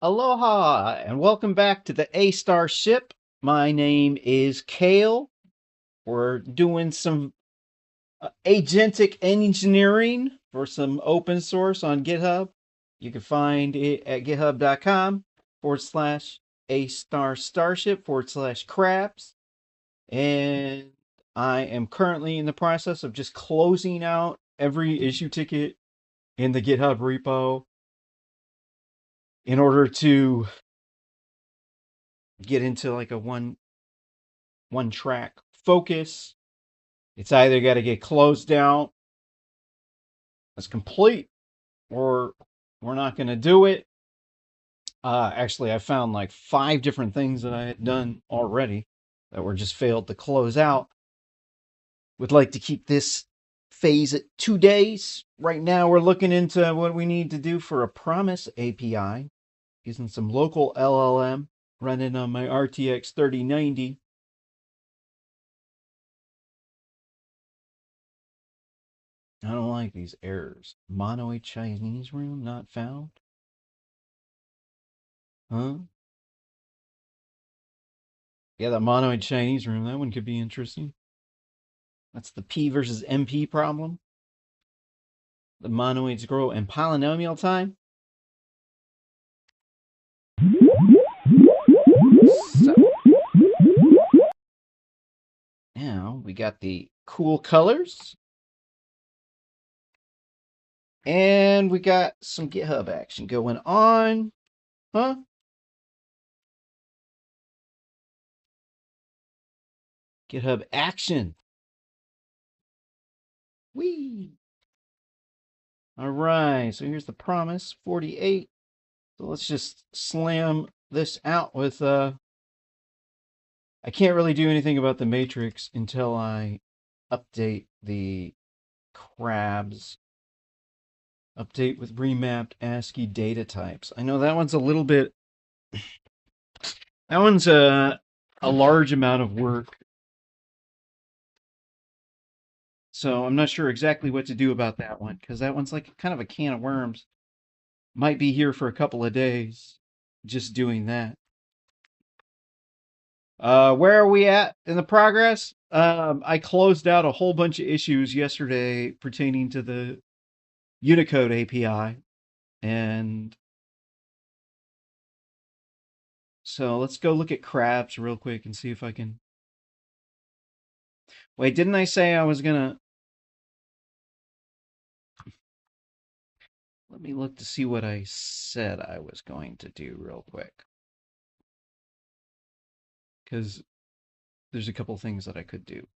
Aloha and welcome back to the A-Star ship. My name is Kale. We're doing some agentic engineering for some open source on GitHub. You can find it at github.com/A-Star Starship/crabs. And I am currently in the process of just closing out every issue ticket in the GitHub repo in order to get into like a one track focus. It's either got to get closed down as complete or we're not going to do it. Actually, I found like 5 different things that I had done already that were just failed to close out. Would like to keep this phase at 2 days. Right now, we're looking into what we need to do for a promise API using some local LLM running on my RTX 3090. I don't like these errors. Monoid Chinese room not found? Huh? Yeah, that monoid Chinese room, that one could be interesting. That's the P versus MP problem. The monoids grow in polynomial time. So, now we got the cool colors. And we got some GitHub action going on. Huh? GitHub action. Whee! All right, so here's the promise, 48. So let's just slam this out with, I can't really do anything about the matrix until I update the crabs. Update with remapped ASCII data types. I know that one's a little bit, that one's a large amount of work. So I'm not sure exactly what to do about that one, because that one's like kind of a can of worms. Might be here for a couple of days just doing that. Where are we at in the progress? I closed out a whole bunch of issues yesterday pertaining to the Unicode API. And so let's go look at crabs real quick and see if I can. Wait, didn't I say I was gonna? Let me look to see what I said I was going to do real quick. Because there's a couple things that I could do.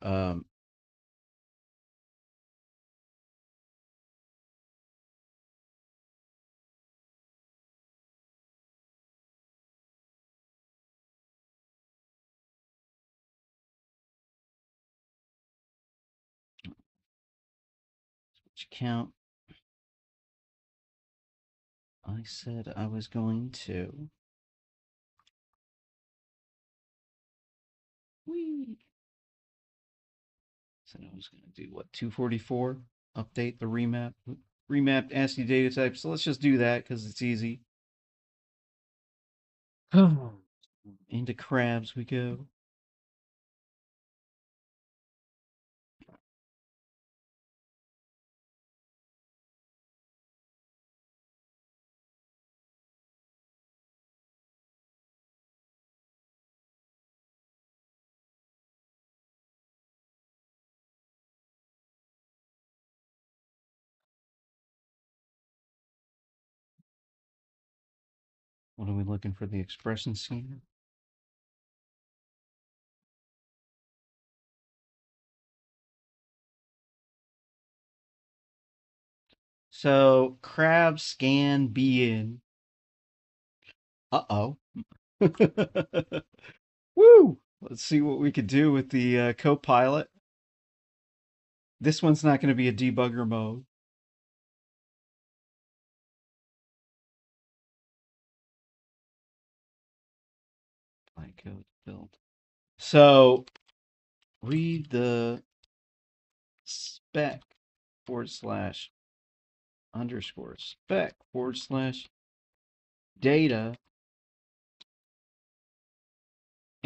Switch count. I said I was going to. Whee! Said I was going to do what, 244? Update the remapped ASCII data types. So let's just do that because it's easy. Into crabs we go. What are we looking for? The expressions here? So crab scan bin. Uh-oh. Woo! Let's see what we could do with the Copilot. This one's not going to be a debugger mode. My code build. So read the spec /_ spec / data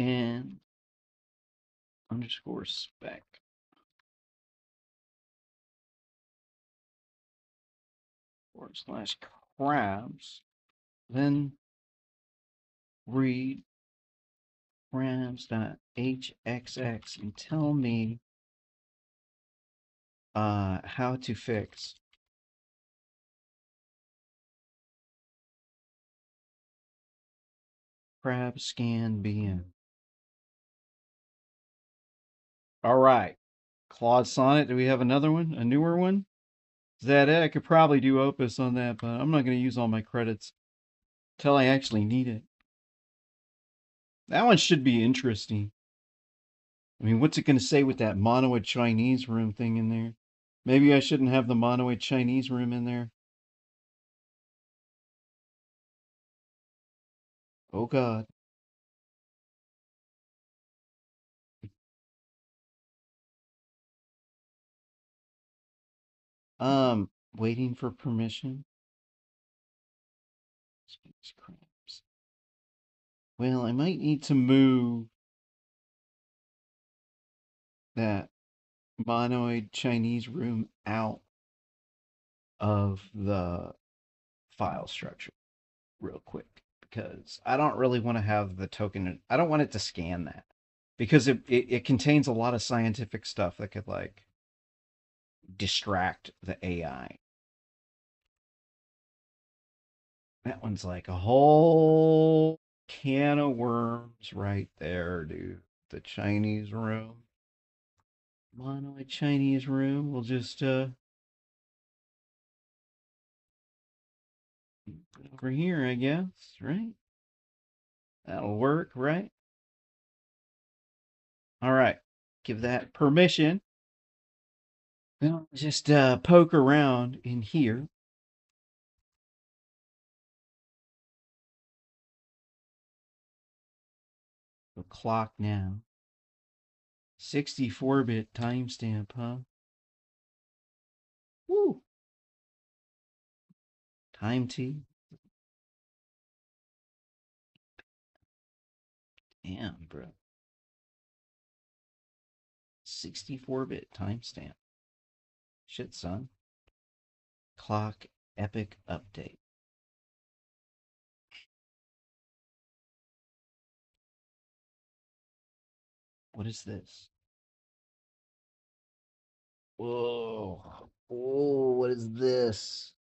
and underscore spec / crabs, then read crabs.hxx and tell me how to fix crab scan bn. All right. Claude Sonnet, do we have another one? A newer one? Is that it? I could probably do Opus on that, but I'm not going to use all my credits till I actually need it. That one should be interesting. I mean, what's it going to say with that monoid Chinese room thing in there? Maybe I shouldn't have the monoid Chinese room in there. Oh, God. Waiting for permission. Space crabs. Well, I might need to move that monoid Chinese room out of the file structure real quick because I don't really want to have the token. I don't want it to scan that because it contains a lot of scientific stuff that could like distract the AI. That one's like a whole can of worms right there, dude. The Chinese room. Monoid Chinese room. We'll just over here, I guess, right? That'll work, right? All right. Give that permission. Well, just poke around in here. The clock now. 64-bit timestamp, huh? Woo! Time T. Damn, bro. 64-bit timestamp. Shit, son. Clock epic update. What is this? Whoa. Oh, what is this?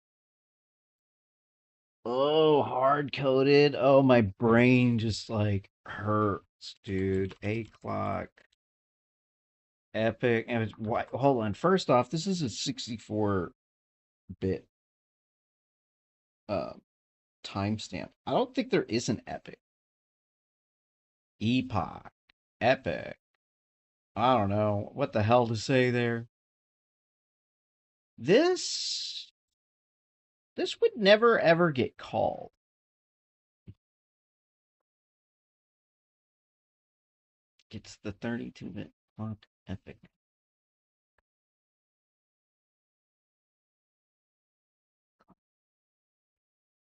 Oh, hard coded. Oh, my brain just like hurts, dude. A clock epic. And hold on. First off, this is a 64-bit uh timestamp. I don't think there is an epic. Epoch. Epic. I don't know what the hell to say there. This would never ever get called. It's the 32-bit clock epic.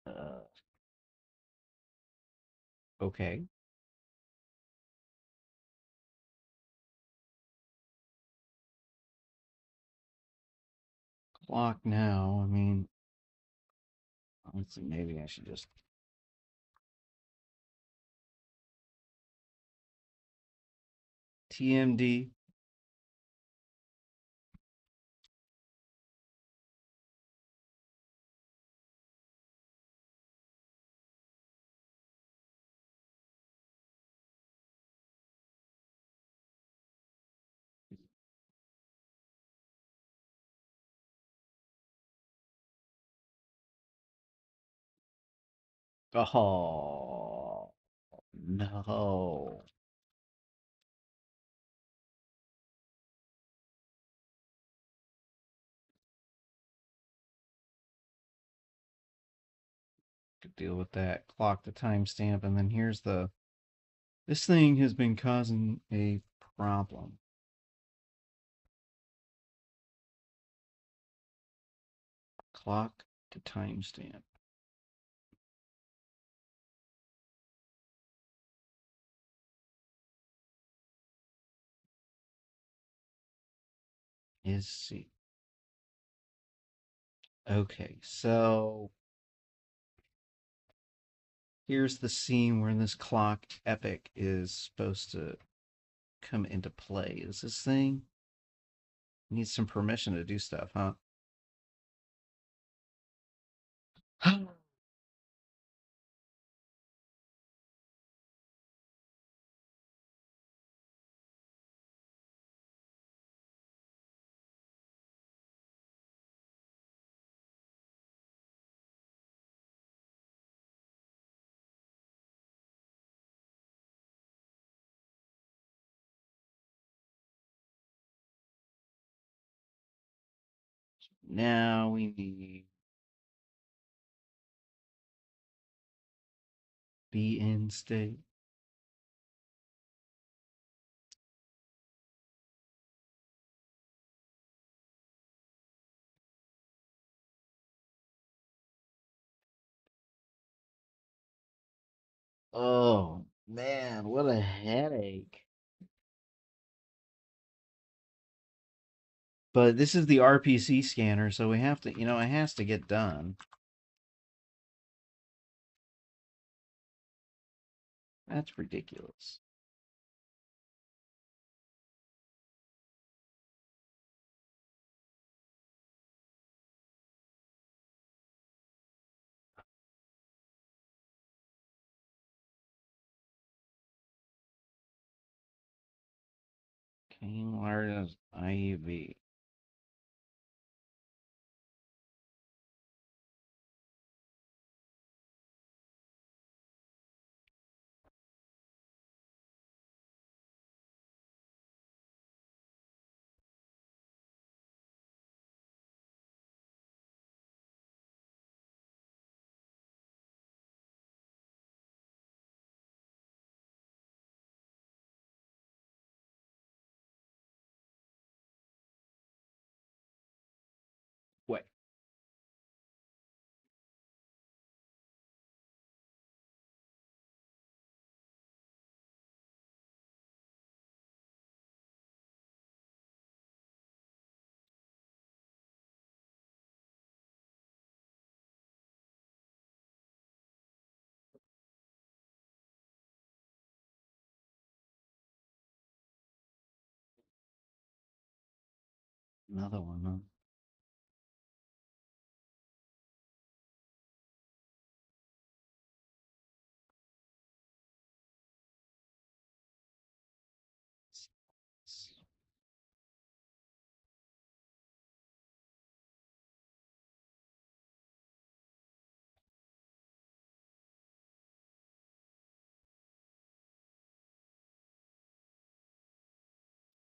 Uh, okay. Clock now. I mean, honestly, maybe I should just TMD. Oh, no. Could deal with that. Clock the timestamp, and then here's the. This thing has been causing a problem. Clock to timestamp. is C. Okay, so here's the scene where this clock epic is supposed to come into play. Is this thing needs some permission to do stuff, huh? Now we need be in state. Oh man, what a headache. But this is the RPC scanner, so we have to, it has to get done. That's ridiculous. King largest IUV. What? Another one, huh?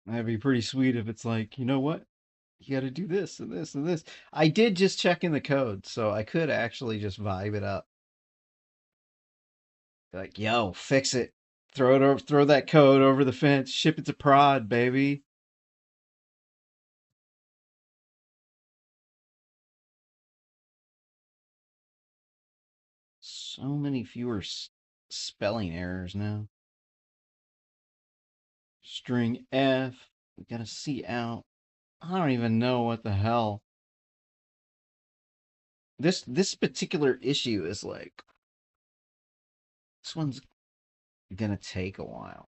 That'd be pretty sweet if it's like, you know what? You got to do this and this and this. I did just check in the code, so I could actually just vibe it up. Like, yo, fix it. Throw it over, throw that code over the fence. Ship it to prod, baby. So many fewer spelling errors now. String F. We got to see out. I don't even know what the hell. This particular issue is like, this one's gonna take a while.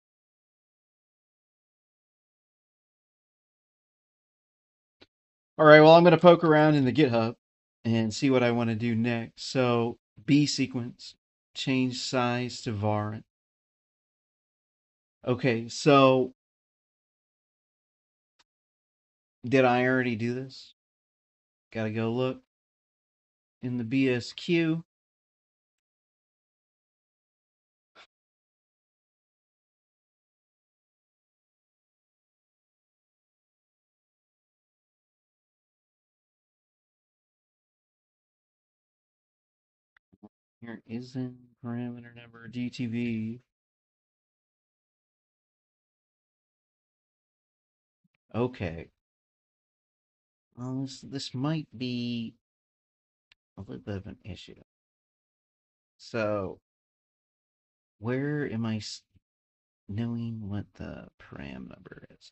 All right, well, I'm gonna poke around in the GitHub and see what I want to do next. So B sequence, change size to var. Okay, so did I already do this? Gotta go look in the BSQ. Here isn't parameter number GTV. Okay. Well, this might be a little bit of an issue. So where am I knowing what the param number is?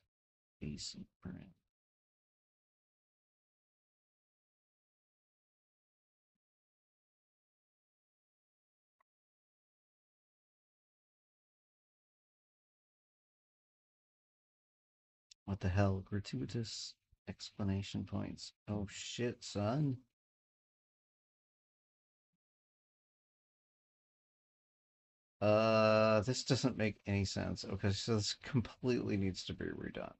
Basic param. What the hell? Gratuitous explanation points. Oh shit, son. This doesn't make any sense. Okay, so this completely needs to be redone.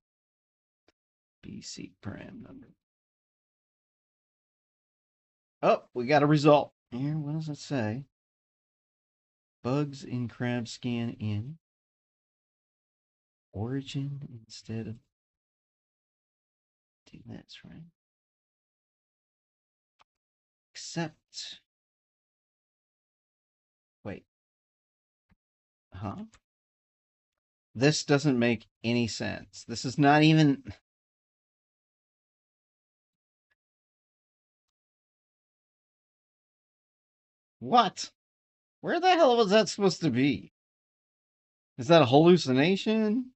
BC param number. Oh, we got a result. Here, what does it say? Bugs in crab scan in origin instead of do this, right? Except, wait, huh? This doesn't make any sense. This is not even. What? Where the hell was that supposed to be? Is that a hallucination?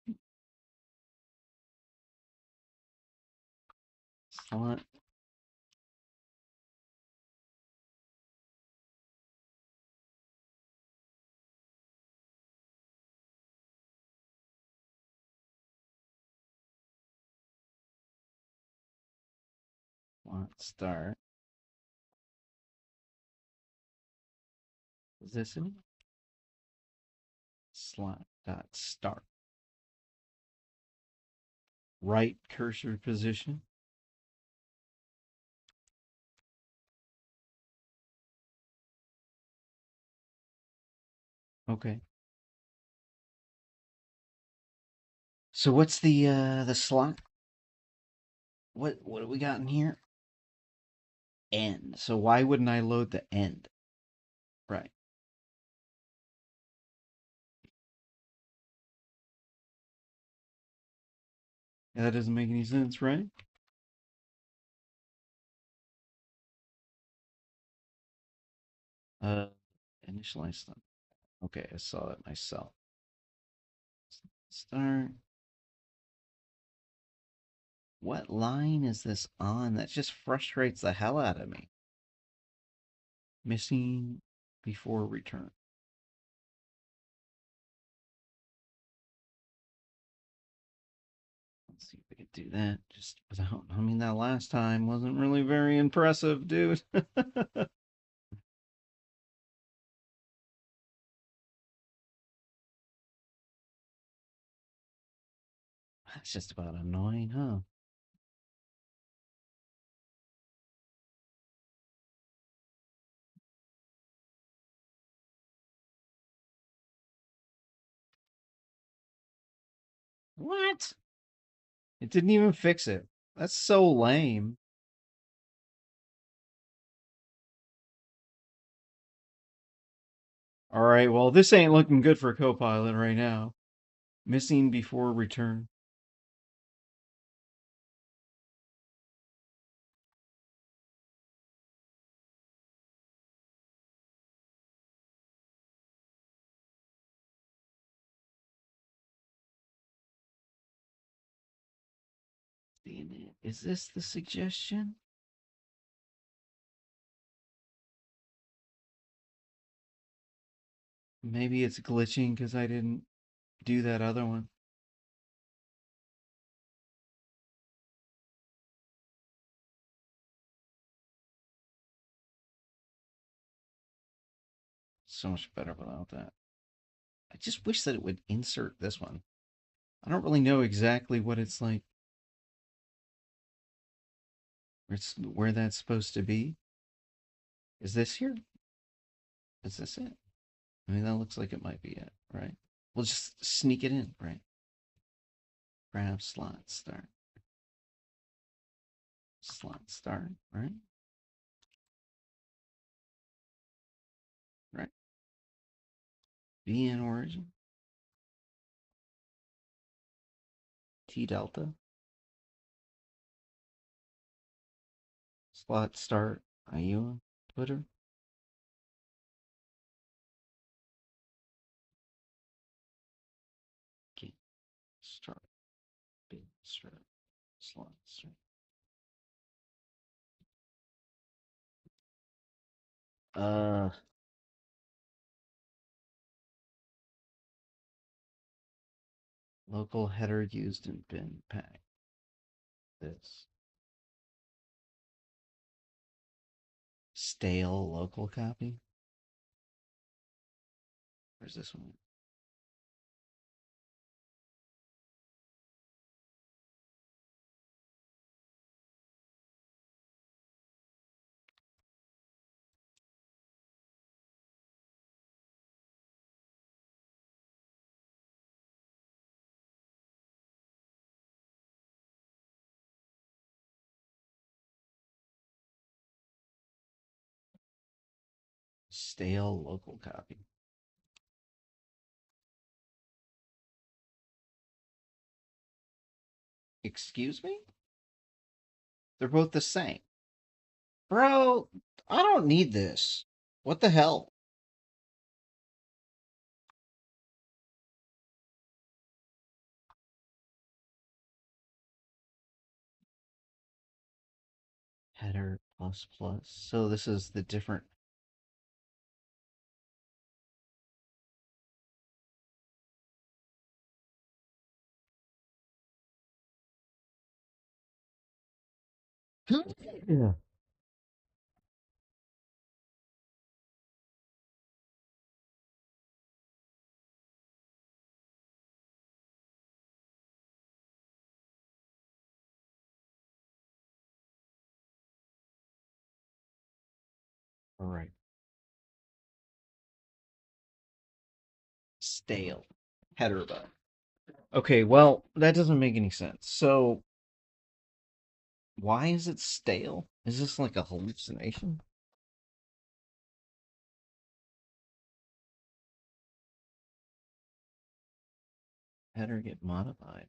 Slot. Slot start. Is this it? Slot dot start. Right cursor position. Okay. So what's the slot? What do we got in here? End. So why wouldn't I load the end? Right. That doesn't make any sense, right? Uh, initialize them. Okay, I saw that myself. Start. What line is this on? That just frustrates the hell out of me. Missing before return. Let's see if we could do that just without. I mean, that last time wasn't really very impressive, dude. That's just about annoying, huh? What? It didn't even fix it. That's so lame. All right, well, this ain't looking good for Copilot right now. Missing before return. Is this the suggestion? Maybe it's glitching because I didn't do that other one. So much better without that. I just wish that it would insert this one. I don't really know exactly what it's like. Where that's supposed to be. Is this here? Is this it? I mean, that looks like it might be it, right? We'll just sneak it in, right? Grab slot start. Slot start, right? Right. Be in origin. T delta. Slot start. IU Twitter. Okay. Start. Big start. Slot start. Uh, Local header used in bin pack. This stale local copy. Where's this one? Stale local copy. Excuse me? They're both the same. Bro, I don't need this. What the hell? Header plus plus. So this is the different. Yeah. All right. Stale. Header bar. Okay, well, that doesn't make any sense. So, why is it stale? Is this like a hallucination? Header get modified.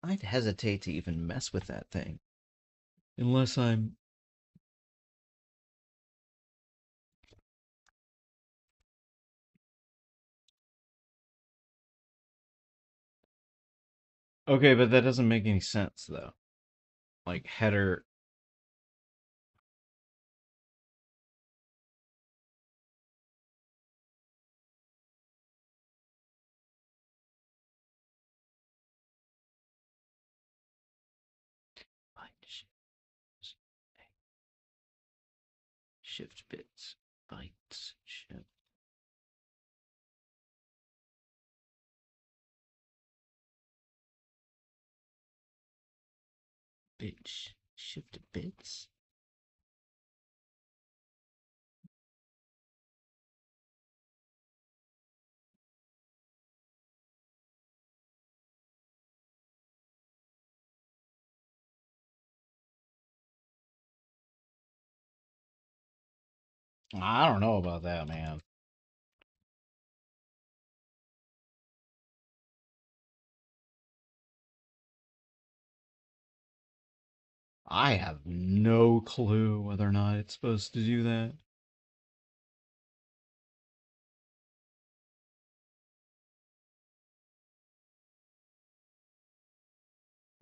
I'd hesitate to even mess with that thing. Unless I'm. Okay, but that doesn't make any sense, though. Like, header. Shift bits. Bytes. Shift. Bitch. Shift bits? I don't know about that, man. I have no clue whether or not it's supposed to do that.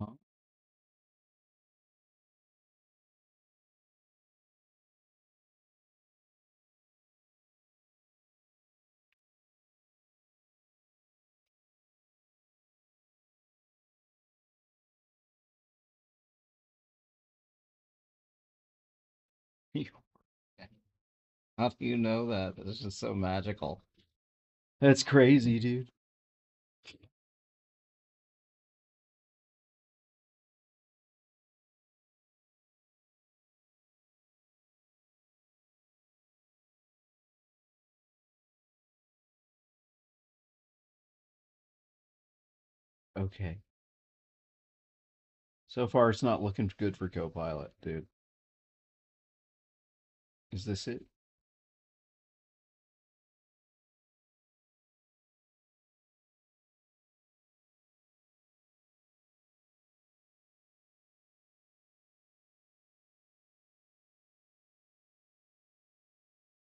Huh? How do you know that? It's just so magical. That's crazy, dude. Okay. So far, it's not looking good for Copilot, dude. Is this it?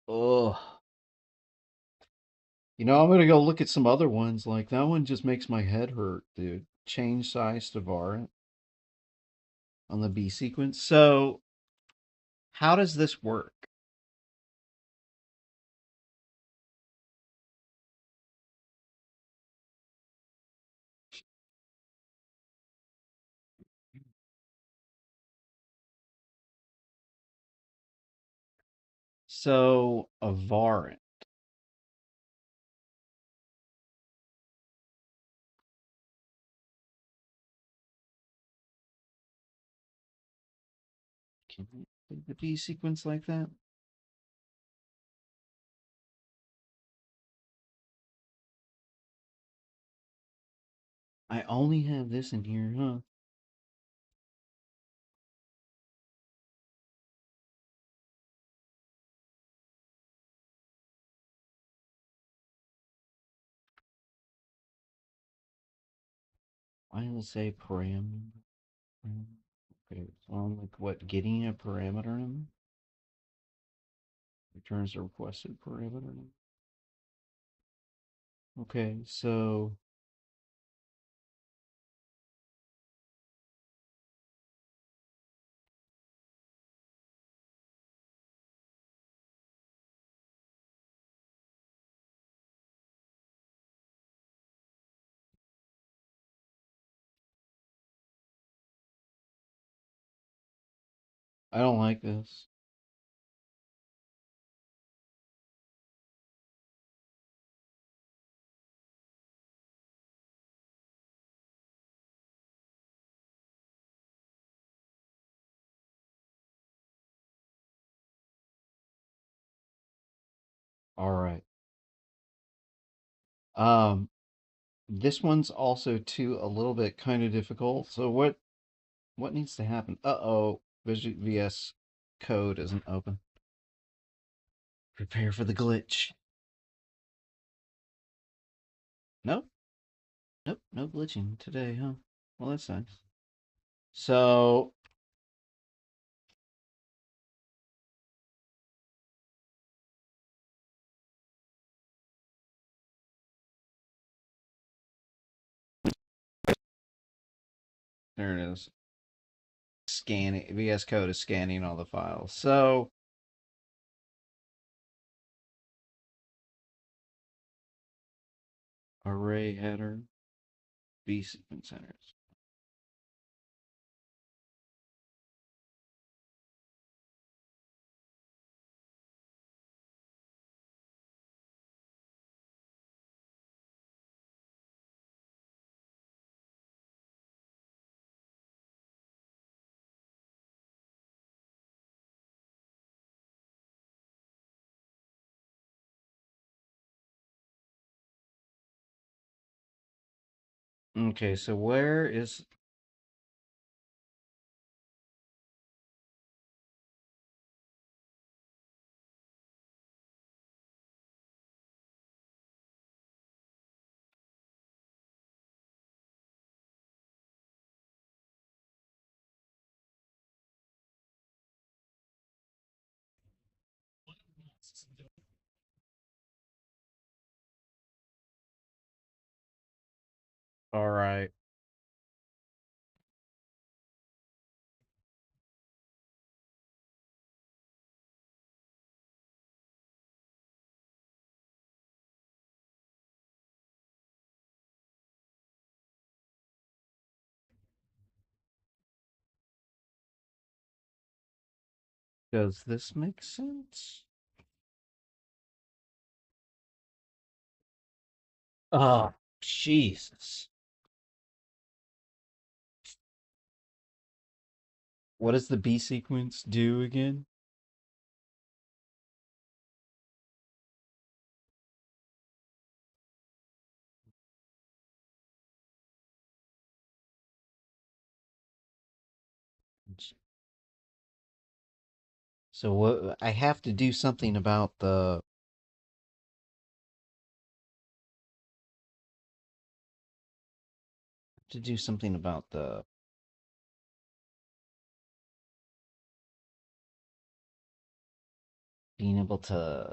Oh. I'm gonna go look at some other ones. Like that one just makes my head hurt, dude. Change size to var on the B sequence. So, how does this work? So a varant. Can we do the B sequence like that? I only have this in here, huh? Why does it say param? Okay, so I'm like, what, getting a parameter number? Returns the requested parameter number. Okay, so I don't like this. All right. Um, this one's also too a little bit kind of difficult. So what needs to happen? Uh-oh, VS Code isn't open. Prepare for the glitch. Nope, nope, no glitching today, huh? Well, that's nice. So there it is. Scanning VS Code is scanning all the files. So array header, B sequence headers. Okay, so where is all right. Does this make sense? Oh, Jesus. What does the B sequence do again? So what I have to do something about the to do something about the being able to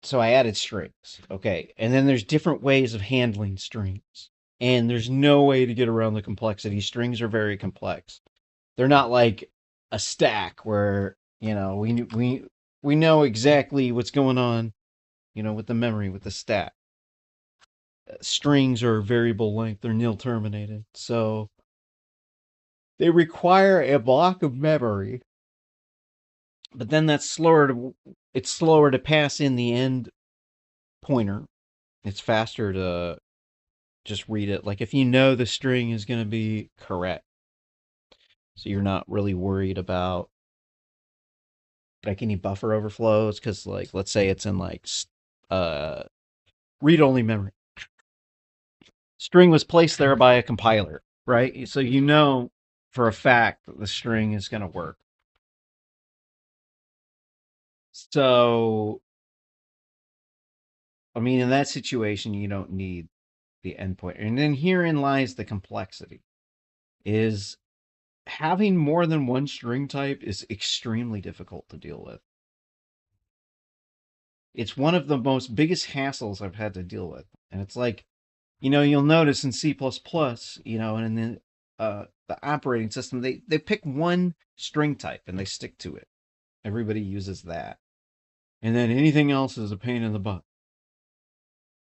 so I added strings. Okay. And then there's different ways of handling strings. And there's no way to get around the complexity. Strings are very complex. They're not like a stack where, we know exactly what's going on, with the memory, with the stack. Strings are variable length, they're nil terminated. So they require a block of memory, but then it's slower to pass in the end pointer. It's faster to just read it. Like if you know the string is going to be correct, so you're not really worried about like any buffer overflows, because like let's say it's in like uh read-only memory. String was placed there by a compiler, right? So you know for a fact that the string is going to work. So, I mean, in that situation, you don't need the endpoint. And then herein lies the complexity, is having more than one string type is extremely difficult to deal with. It's one of the most biggest hassles I've had to deal with. And it's like, you'll notice in C++, and then the operating system, they pick one string type and they stick to it. Everybody uses that. And then anything else is a pain in the butt.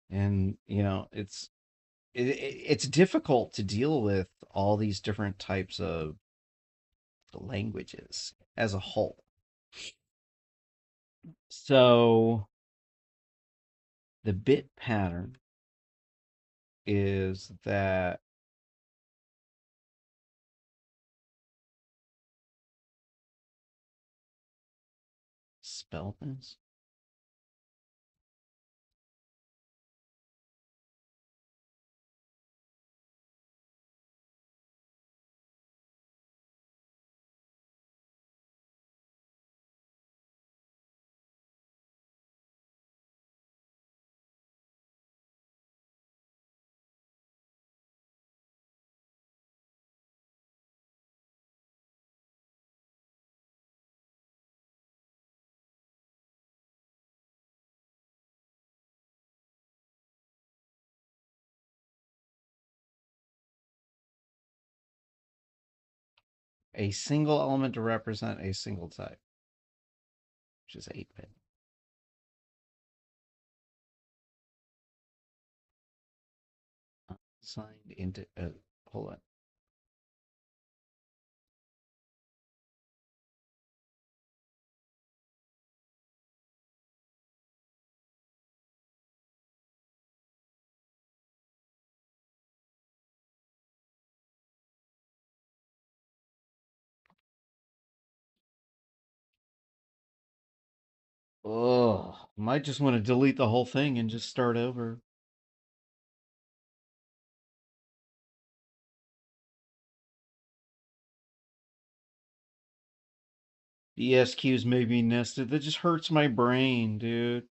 And, it's difficult to deal with all these different types of languages as a whole. So the bit pattern is that spell this. A single element to represent a single type, which is 8-bit. Signed into hold on. Oh, might just want to delete the whole thing and just start over. The ESQs may be nested. That just hurts my brain, dude.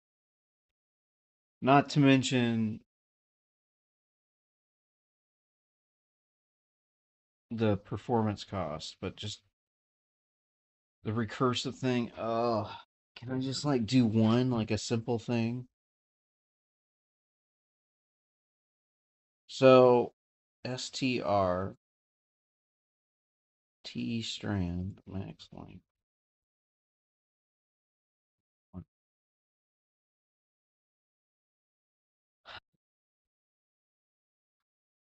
Not to mention the performance cost, but just the recursive thing. Oh, can I just like do one, like a simple thing? So, str t strand max length.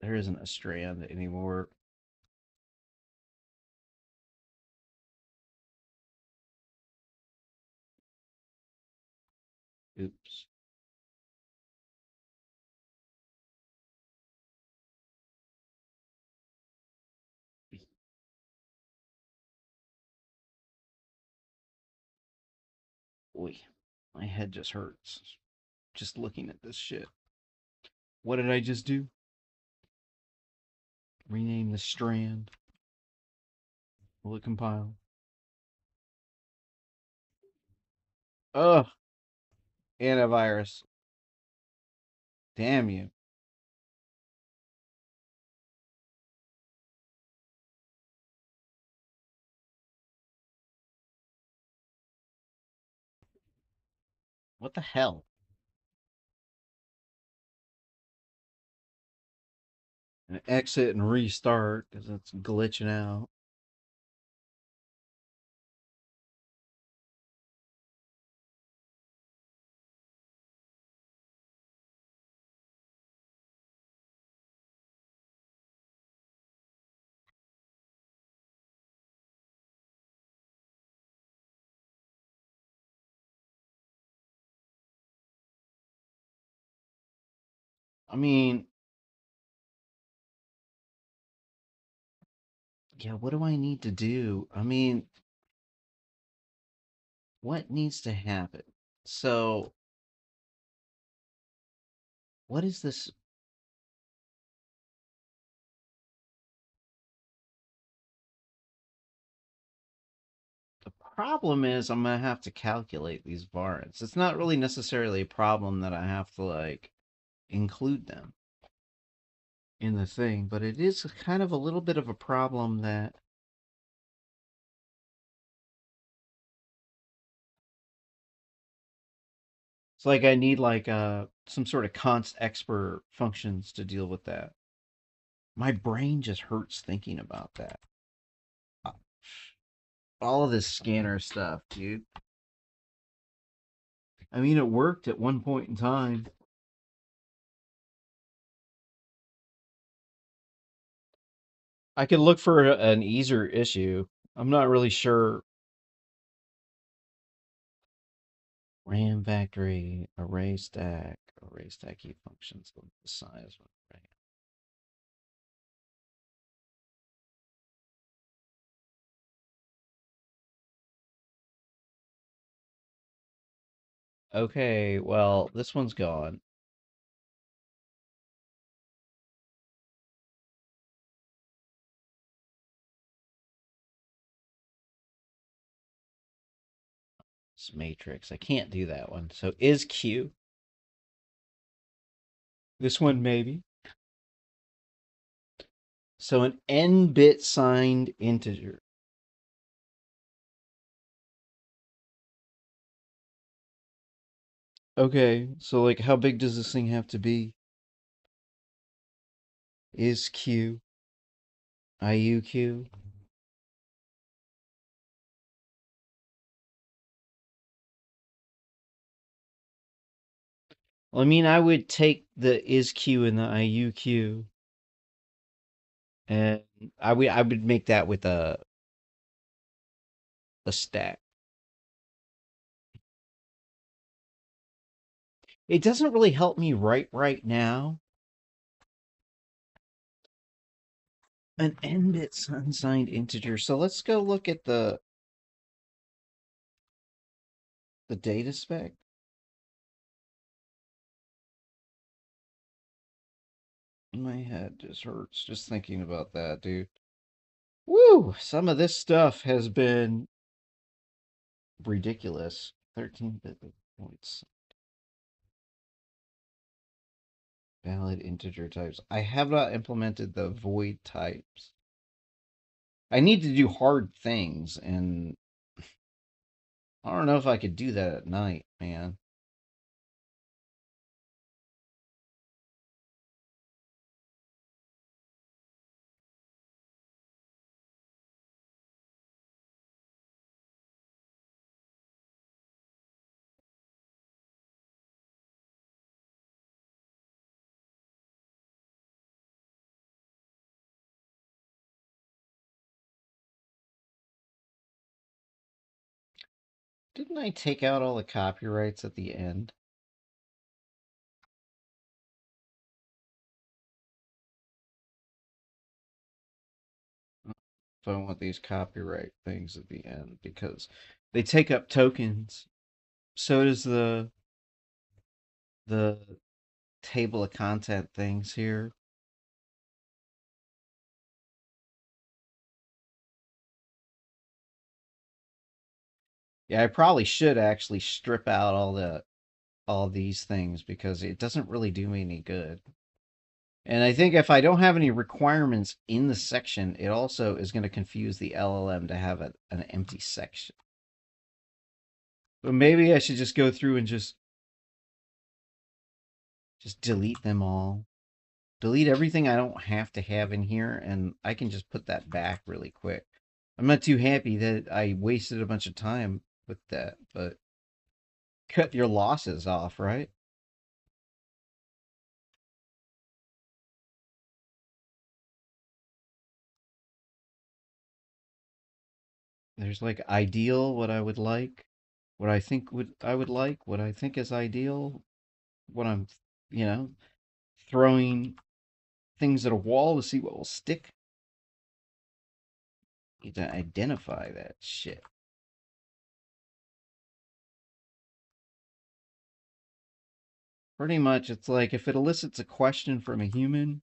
There isn't a strand anymore. Oops. Boy, my head just hurts just looking at this shit. What did I just do? Rename the strand. Will it compile? Ugh, antivirus. Damn you. What the hell? And exit and restart because it's glitching out. I mean, yeah, what do I need to do? I mean, what needs to happen? So, what is this? The problem is I'm gonna have to calculate these varants. It's not really necessarily a problem that I have to like include them in the thing, but it is kind of a little bit of a problem that it's like I need like some sort of const expert functions to deal with that. My brain just hurts thinking about that. Uh, All of this scanner stuff, dude. I mean, it worked at one point in time. I could look for an easier issue. I'm not really sure. RAM factory, array stack key functions, the size of RAM. Okay, well, this one's gone. It's matrix. I can't do that one. So is Q. This one maybe. So an n bit signed integer. Okay, so like how big does this thing have to be? Is Q IUQ? Well, I mean, I would take the is Q and the IUQ, and I would make that with a stack. It doesn't really help me right now. An n bit unsigned integer. So let's go look at the data spec. My head just hurts just thinking about that, dude. Woo! Some of this stuff has been ridiculous. 13-bit points. Valid integer types. I have not implemented the void types. I need to do hard things, and I don't know if I could do that at night, man. Didn't I take out all the copyrights at the end? If I want these copyright things at the end because they take up tokens. So does the table of content things here. Yeah, I probably should actually strip out all these things because it doesn't really do me any good. And I think if I don't have any requirements in the section, it also is going to confuse the LLM to have an empty section. But maybe I should just go through and just delete them all. Delete everything I don't have to have in here, and I can just put that back really quick. I'm not too happy that I wasted a bunch of time with that, but cut your losses off, right? There's like ideal, what I would like, what I think I would like, what I think is ideal, what I'm, you know, throwing things at a wall to see what will stick. You need to identify that shit. Pretty much, it's like if it elicits a question from a human,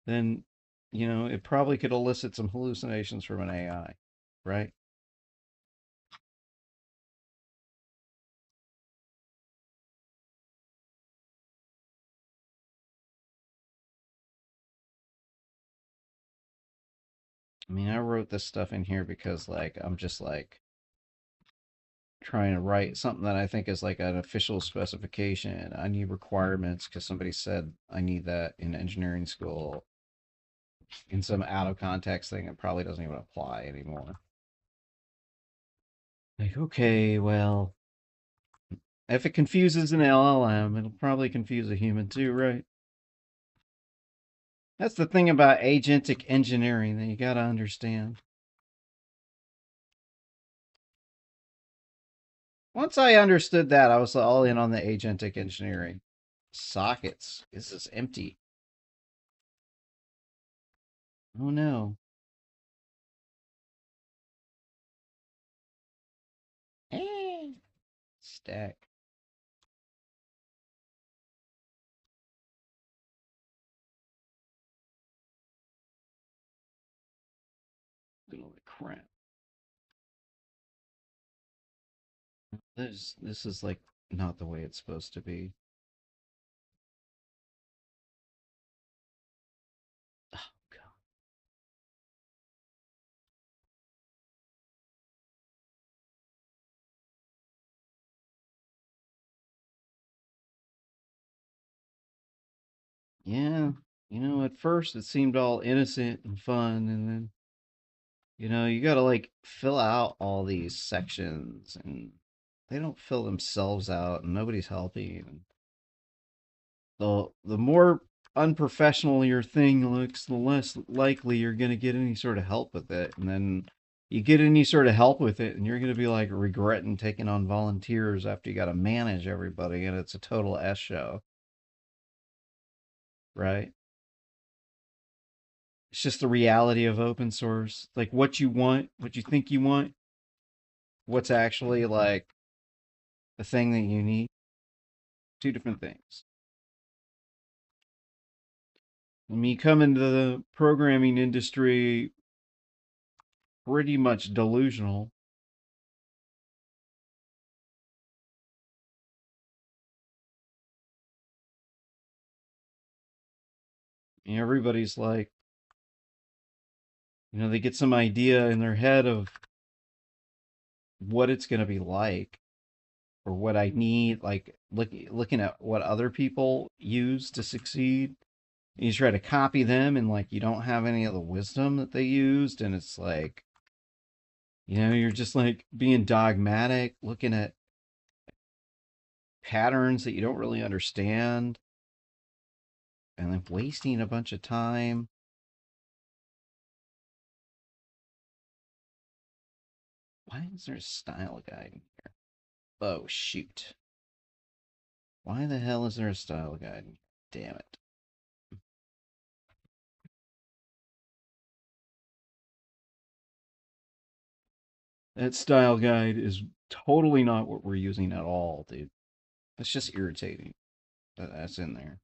then, it probably could elicit some hallucinations from an AI, right? I mean, I wrote this stuff in here because, like, I'm just like trying to write something that I think is like an official specification. I need requirements because somebody said I need that in engineering school in some out of context thing that probably doesn't even apply anymore. Like, okay, well, if it confuses an LLM, it'll probably confuse a human too, right? That's the thing about agentic engineering that you got to understand. Once I understood that, I was all in on the agentic engineering. Sockets. This is empty. Oh no. Eh. Stack. Holy crap. This is like not the way it's supposed to be. Oh god. Yeah. At first it seemed all innocent and fun, and then you got to like fill out all these sections, and they don't fill themselves out, and nobody's helping. And the more unprofessional your thing looks, the less likely you're going to get any sort of help with it. And then you get any sort of help with it, and you're going to be like regretting taking on volunteers after you got to manage everybody, and it's a total S show, right? It's just the reality of open source. Like what you want, what you think you want, what's actually like the thing that you need. Two different things. When you come into the programming industry pretty much delusional, everybody's like, they get some idea in their head of what it's going to be like or what I need, like looking at what other people use to succeed. And you try to copy them, and like you don't have any of the wisdom that they used, and it's like, you're just like being dogmatic, looking at patterns that you don't really understand, and then wasting a bunch of time. Why is there a style guide in here? Oh, shoot. Why the hell is there a style guide? Damn it. That style guide is totally not what we're using at all, dude. That's just irritating that that's in there.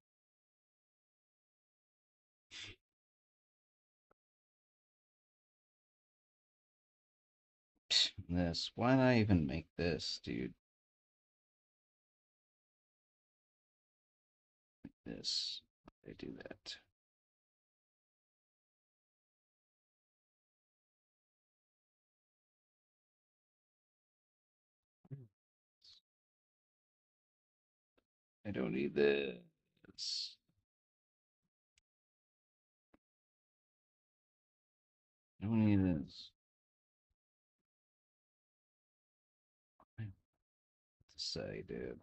This. Why did I even make this, dude? This. Why did I do that? I don't need this. I don't need this. I don't know what to say, dude.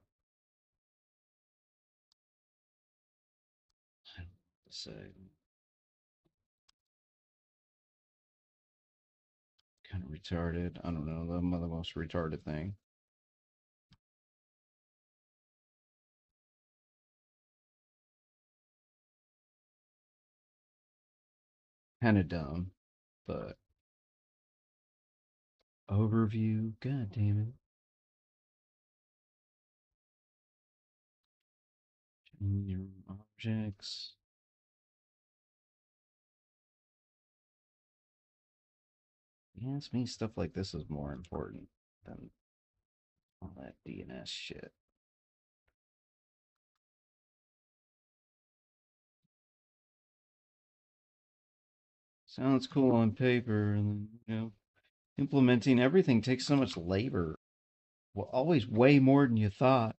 I don't know what to say. Kind of retarded. I don't know. The most retarded thing. Kind of dumb, but overview. God damn it. Your objects. Yeah, it's me. Stuff like this is more important than all that DNS shit. Sounds cool on paper, and then, implementing everything takes so much labor. Well, always way more than you thought.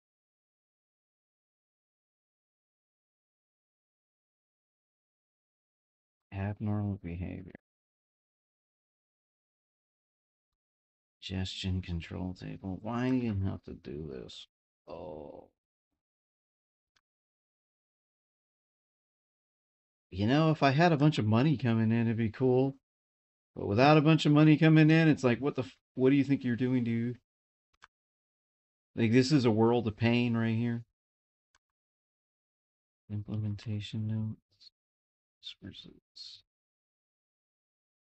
Abnormal behavior. Gestion control table. Why do you have to do this? Oh. If I had a bunch of money coming in, it'd be cool. But without a bunch of money coming in, it's like, what do you think you're doing, dude? Like, this is a world of pain right here. Implementation notes. Sources.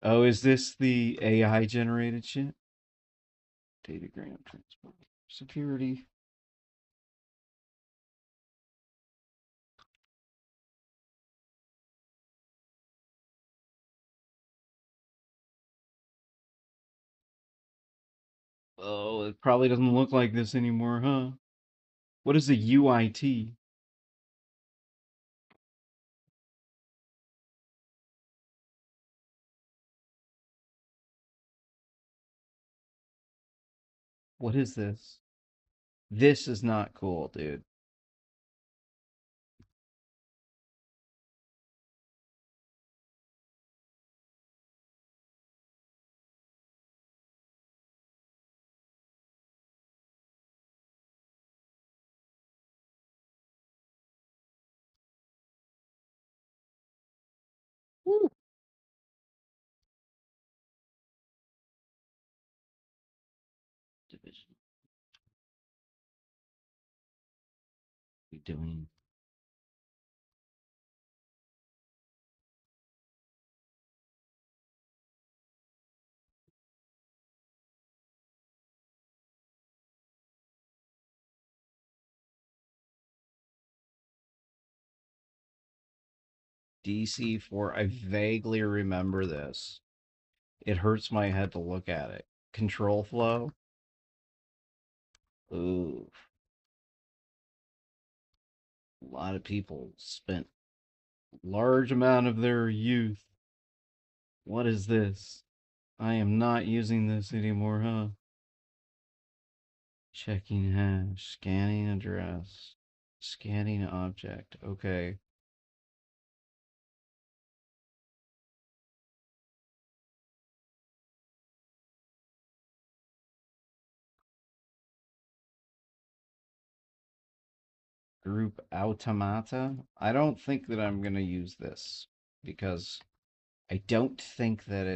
Oh, is this the AI generated shit? Datagram transport. Security. Oh, it probably doesn't look like this anymore, huh? What is a UIT? What is this? This is not cool, dude. Woo. Division. We doing DC4. I vaguely remember this. It hurts my head to look at it. Control flow. Ooh, a lot of people spent large amount of their youth. What is this? I am not using this anymore, huh? Checking hash, scanning address, scanning object. Okay. Group automata. I don't think that I'm going to use this because I don't think that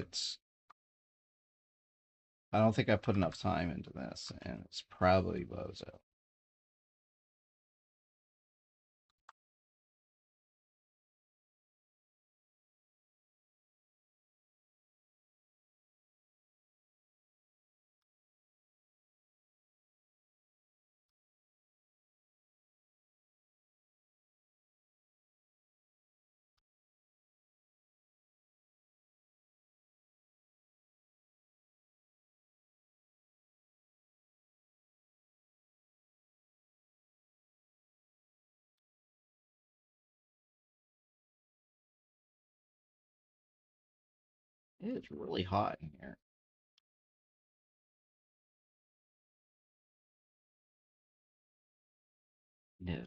I don't think I put enough time into this, and it's probably bozo. It's really hot in here. No.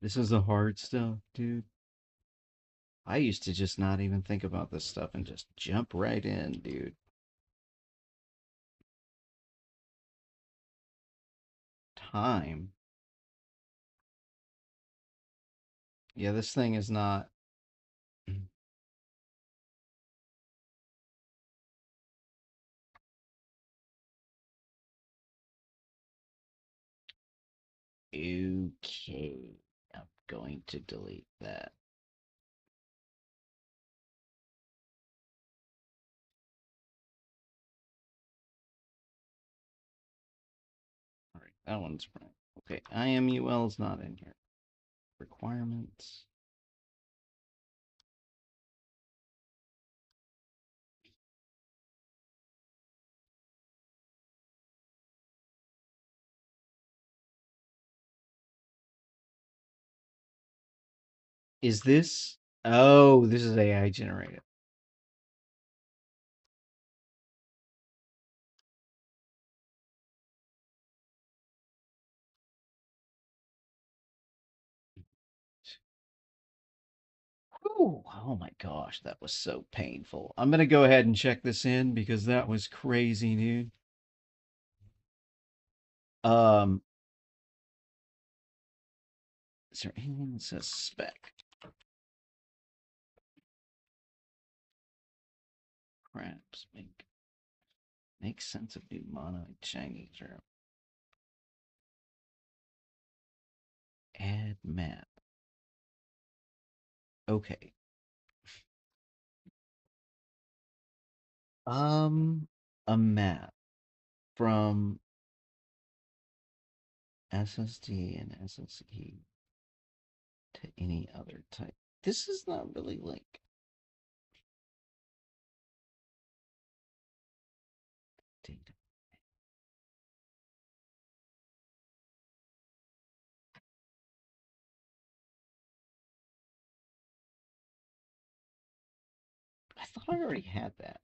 This is the hard stuff, dude. I used to just not even think about this stuff and just jump right in, dude. Time. Yeah, this thing is not. Okay. I'm going to delete that. All right, that one's right. Okay, IMUL is not in here. Requirements. Is this? Oh, this is AI generated. Ooh, oh my gosh, that was so painful. I'm gonna go ahead and check this in because that was crazy, dude. Um, is there anything that says spec? Craps make sense of new monoid Chinese term. Add map. Okay. A map from SSD and SSE to any other type. This is not really like data. I thought I already had that.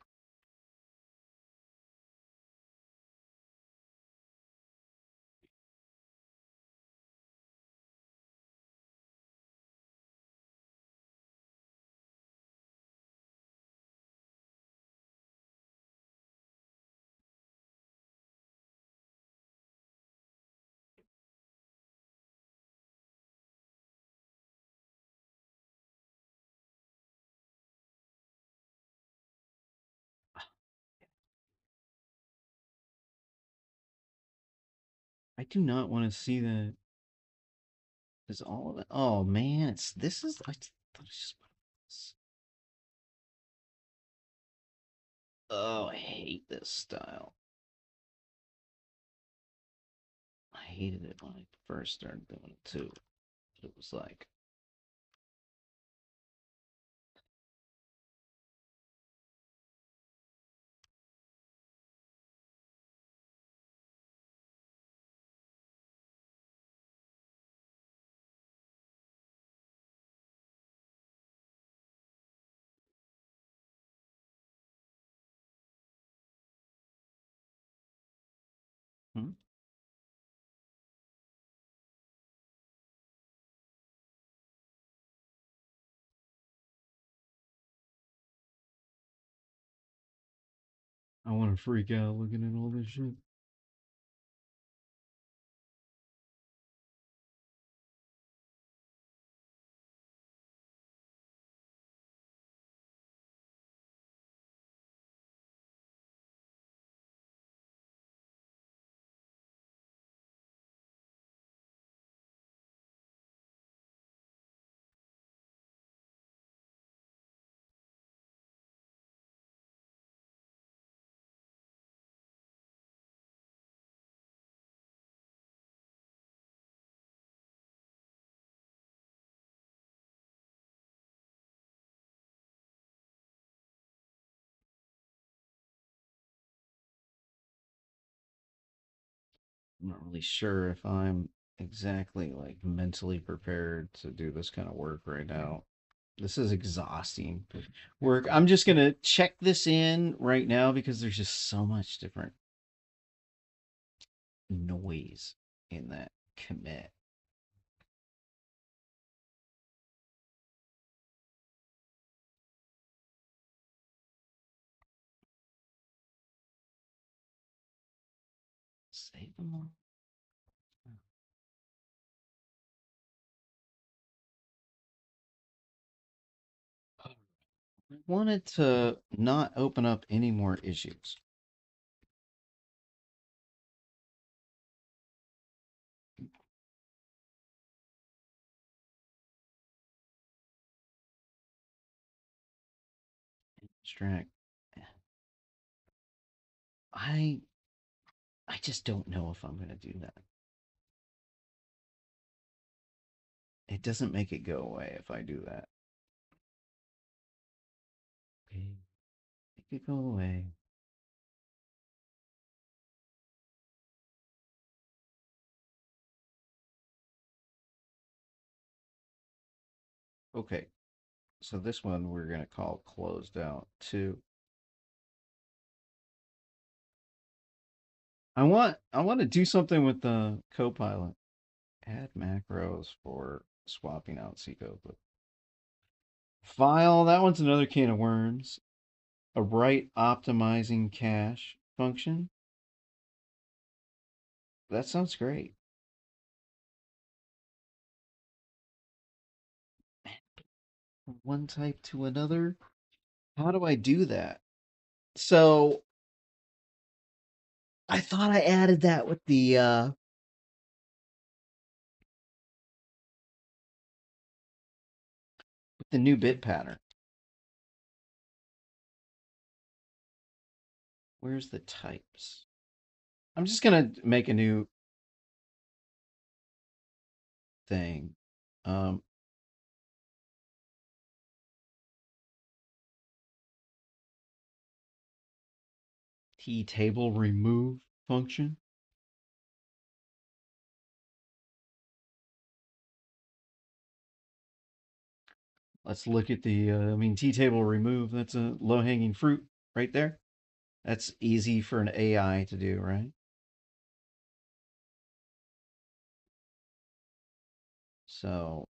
I do not want to see that. Is all of it? Oh man, it's this is. I thought it's just. Oh, I hate this style. I hated it when I first started doing it too. It was like, hmm? I want to freak out looking at all this shit. I'm not really sure if I'm exactly like mentally prepared to do this kind of work right now. This is exhausting work. I'm just gonna check this in right now because there's just so much different noise in that commit. Save them all. I wanted to not open up any more issues. Extract. I just don't know if I'm going to do that. It doesn't make it go away if I do that. Okay. Make it go away. Okay. So this one we're going to call closed out 2. I want to do something with the Copilot. Add macros for swapping out C code. File, that one's another can of worms. A write optimizing cache function. That sounds great. One type to another. How do I do that? So I thought I added that with the new bit pattern. Where's the types? I'm just gonna make a new thing. Table remove function. Let's look at the, table remove, that's a low hanging fruit right there. That's easy for an AI to do, right? So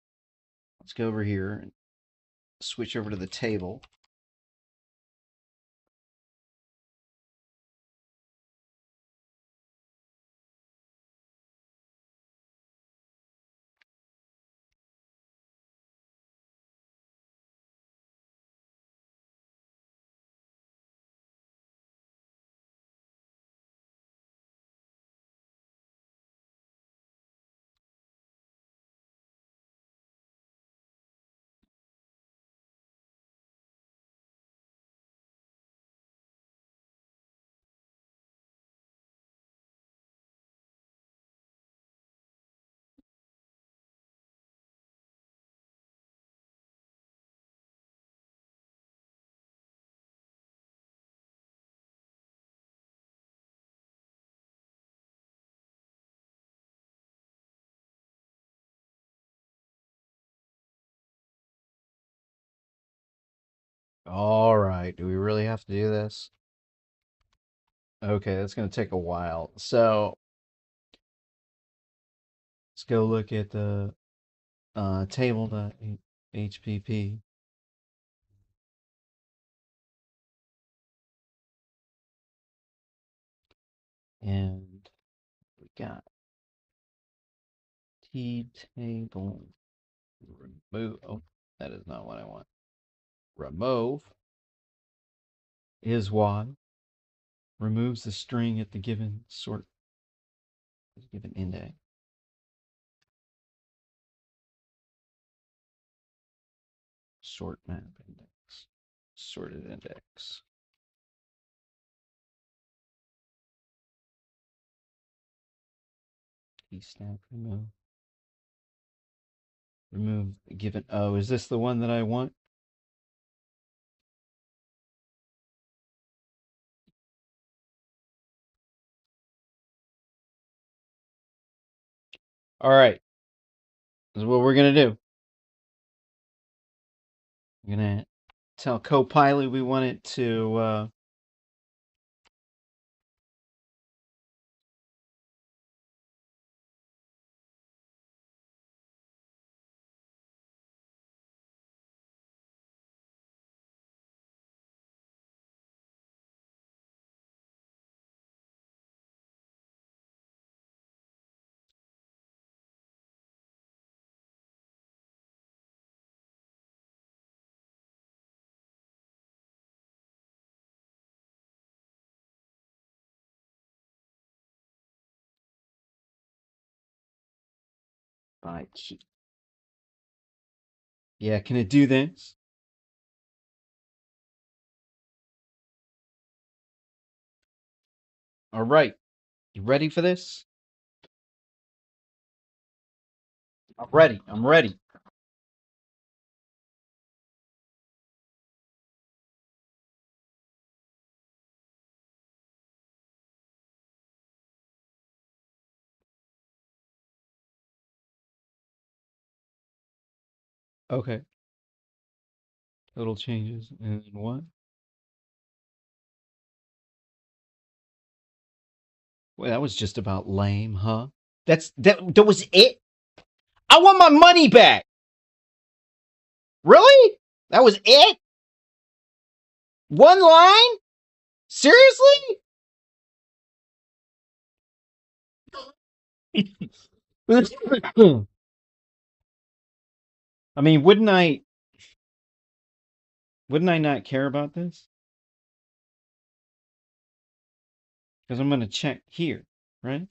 let's go over here and switch over to the table. All right, do we really have to do this? Okay, that's going to take a while. So let's go look at the table.hpp. And we got table remove. Oh, that is not what I want. Remove is y. Removes the string at the given sort, given index. Sort map index. Sorted index. Stack remove. Remove given. Oh, is this the one that I want? All right. This is what we're going to do. We're going to tell Copilot we want it to by key. Yeah, can it do this? All right. You ready for this? I'm ready. I'm ready. Okay. Little changes and what? Well, that was just about lame, huh? That was it? I want my money back. Really? That was it? One line? Seriously? I mean, wouldn't I not care about this? Because I'm going to check here, right?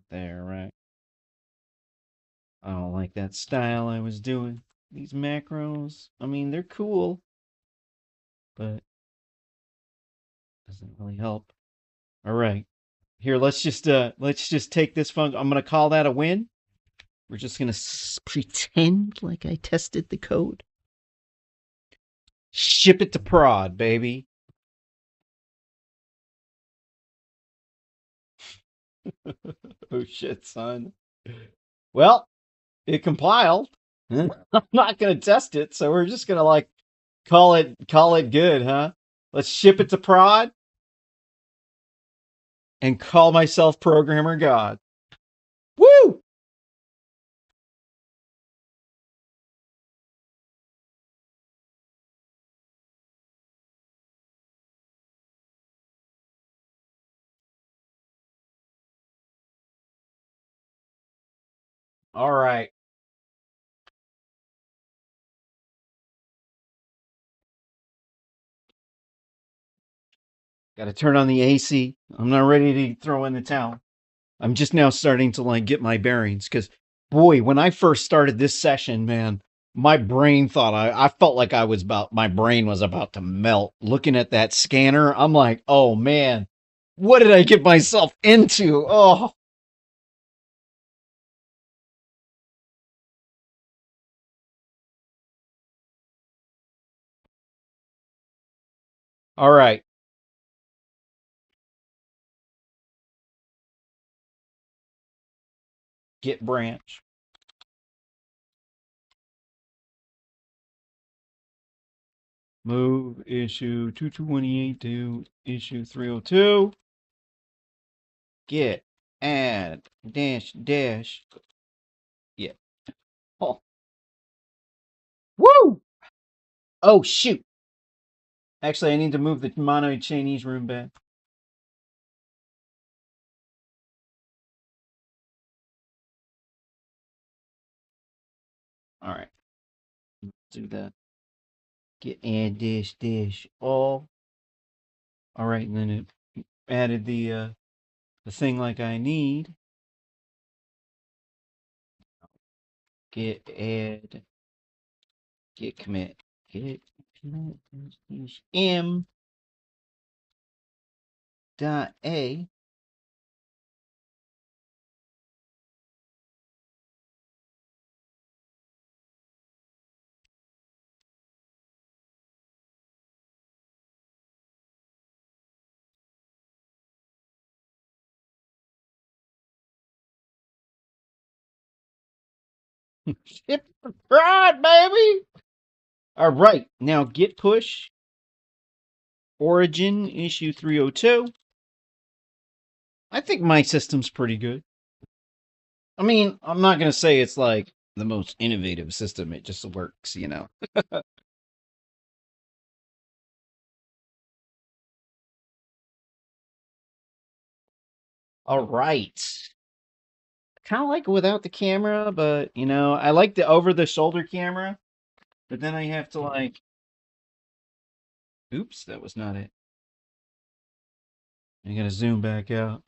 There, right? I don't like that style I was doing. These macros, I mean, they're cool, but doesn't really help. All right. Here, let's just take this function. I'm going to call that a win. We're just going to pretend like I tested the code. Ship it to prod, baby. Oh shit, son. Well, it compiled. I'm not going to test it, so we're just going to like call it good, huh? Let's ship it to prod and call myself programmer god. Woo! All right. Got to turn on the AC. I'm not ready to throw in the towel. I'm just now starting to like get my bearings because, boy, when I first started this session, man, my brain thought I felt like my brain was about to melt. Looking at that scanner, I'm like, oh man, what did I get myself into? Oh, all right. Git branch. Move issue 2228 to issue 302. Git add dash dash. Yeah. Oh. Woo! Oh shoot. Actually, I need to move the monoid Chinese room back. All right. Do that. Git add dash dash all. All right, and then it added the thing like I need. Git add git commit m dot a. Hit the prod, baby. All right, now git push origin issue 302. I think my system's pretty good. I mean, I'm not gonna say it's like the most innovative system. It just works, you know. All right. Kind of like it without the camera, but you know, I like the over the shoulder camera, but then I have to like, oops, that was not it. I'm gonna zoom back out.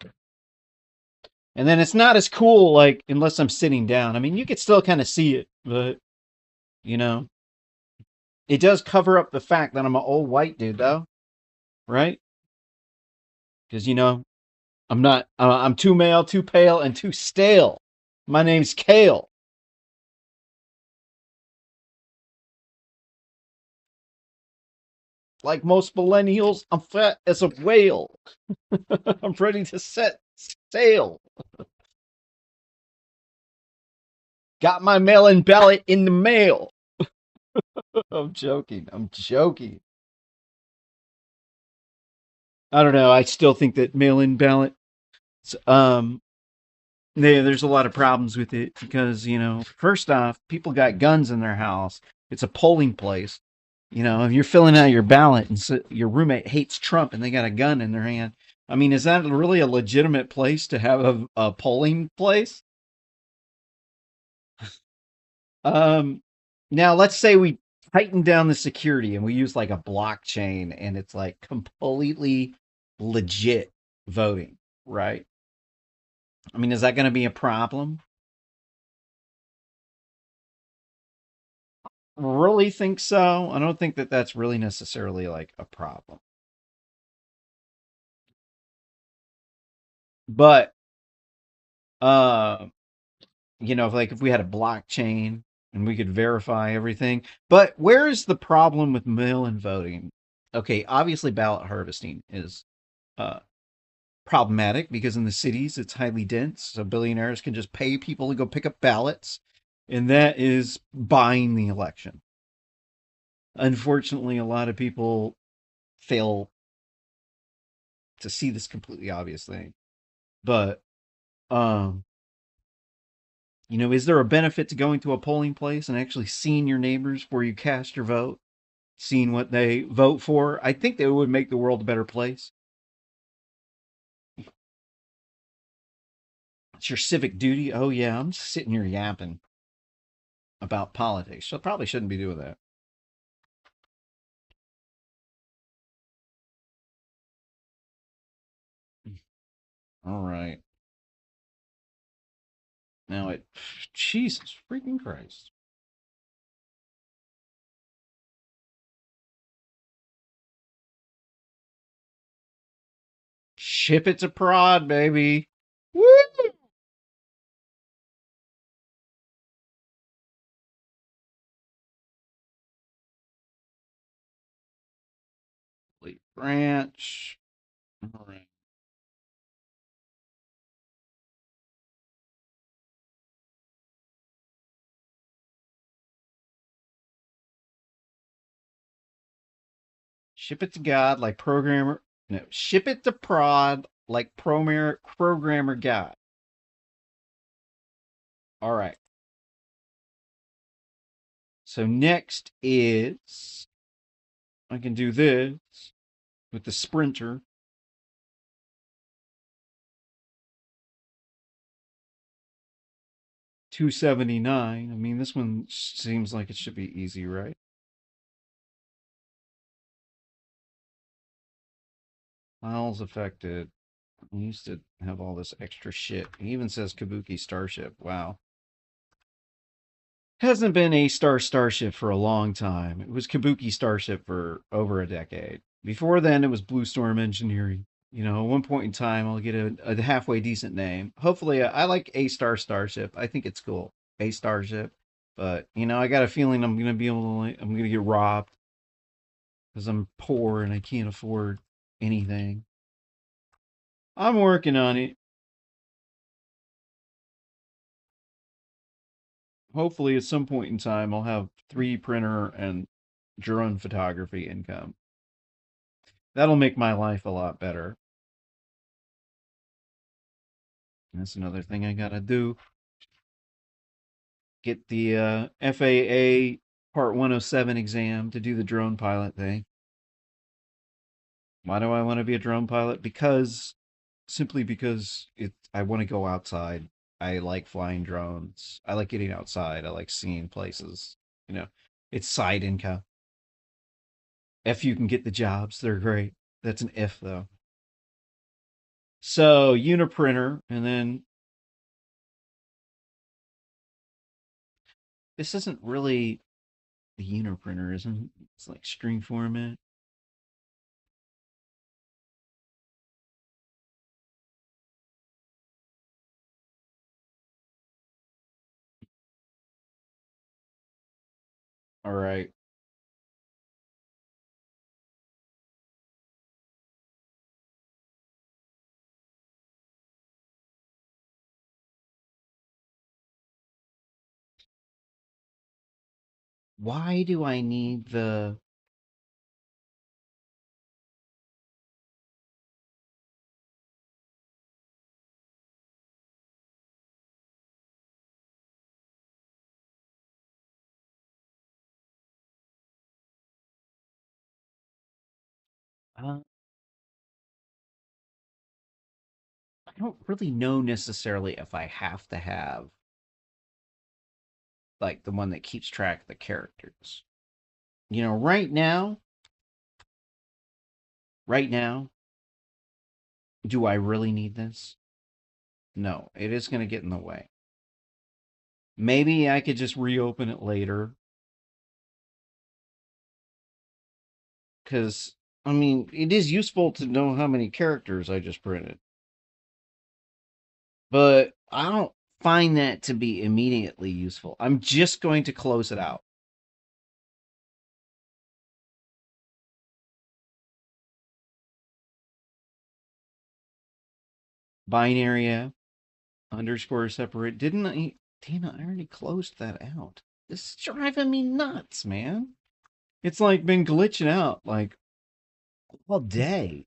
And then it's not as cool, like, unless I'm sitting down. I mean, you could still kind of see it, but, you know, it does cover up the fact that I'm an old white dude, though, right? Because, I'm not, I'm too male, too pale, and too stale. My name's Kale. Like most millennials, I'm fat as a whale. I'm ready to set sail. Got my mail-in ballot in the mail. I'm joking. I'm joking. I don't know. I still think that mail-in ballot, um, there's a lot of problems with it because, first off, people got guns in their house. It's a polling place. If you're filling out your ballot and so your roommate hates Trump and they got a gun in their hand, I mean, is that really a legitimate place to have a polling place? Um, Now let's say we tighten down the security and we use like a blockchain and it's like completely legit voting, right? I mean, is that going to be a problem? Really think so? I don't think that that's really necessarily like a problem. But uh, if we had a blockchain and we could verify everything, but where is the problem with mail-in voting? Okay, obviously ballot harvesting is uh problematic because in the cities it's highly dense, so billionaires can just pay people to go pick up ballots, and that is buying the election. Unfortunately, a lot of people fail to see this completely obvious thing. But um, is there a benefit to going to a polling place and actually seeing your neighbors before you cast your vote, seeing what they vote for? I think that would make the world a better place. It's your civic duty. Oh yeah, I'm just sitting here yapping about politics. So I probably shouldn't be doing that. All right. Now it, Jesus freaking Christ. Ship it to prod, baby. Woo! Complete branch. All right. Ship it to God like programmer. No, ship it to prod like programmer God. All right. So next is I can do this with the sprinter. 279. I mean, this one seems like it should be easy, right? Files affected. I used to have all this extra shit. It even says Kabuki Starship. Wow. Hasn't been a Starship for a long time. It was Kabuki Starship for over a decade. Before then, it was Blue Storm Engineering. At one point in time, I'll get a halfway decent name. Hopefully, I like A Starship. I think it's cool. A Starship. But, I got a feeling I'm going to be able to, I'm going to get robbed because I'm poor and I can't afford anything. I'm working on it. Hopefully, at some point in time, I'll have 3D printer and drone photography income. That'll make my life a lot better. That's another thing I gotta do. Get the FAA Part 107 exam to do the drone pilot thing. Why do I want to be a drone pilot? Simply because I want to go outside. I like flying drones. I like getting outside. I like seeing places. You know, it's side income. If you can get the jobs, they're great. That's an if though. So uniprinter, and then this isn't really the uniprinter, isn't it? It's like string format. All right. Why do I need the uh, I don't really know necessarily if I have to have like the one that keeps track of the characters. Right now, do I really need this? No, it is going to get in the way. Maybe I could just reopen it later because I mean, it is useful to know how many characters I just printed, but I don't find that to be immediately useful. I'm just going to close it out. Binary F, underscore separate. Didn't I? Damn it, I already closed that out. This is driving me nuts, man. It's like been glitching out like all day.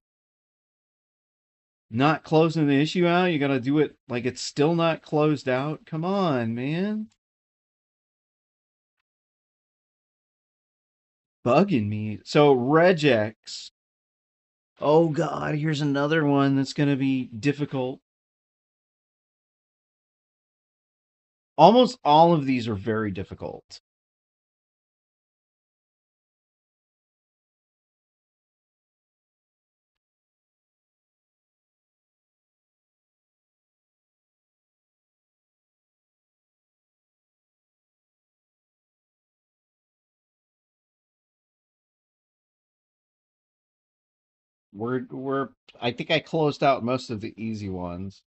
Not closing the issue out. You got to do it like it's still not closed out. Come on, man. Bugging me. So regex. Oh God, here's another one that's going to be difficult. Almost all of these are very difficult. We're I think I closed out most of the easy ones.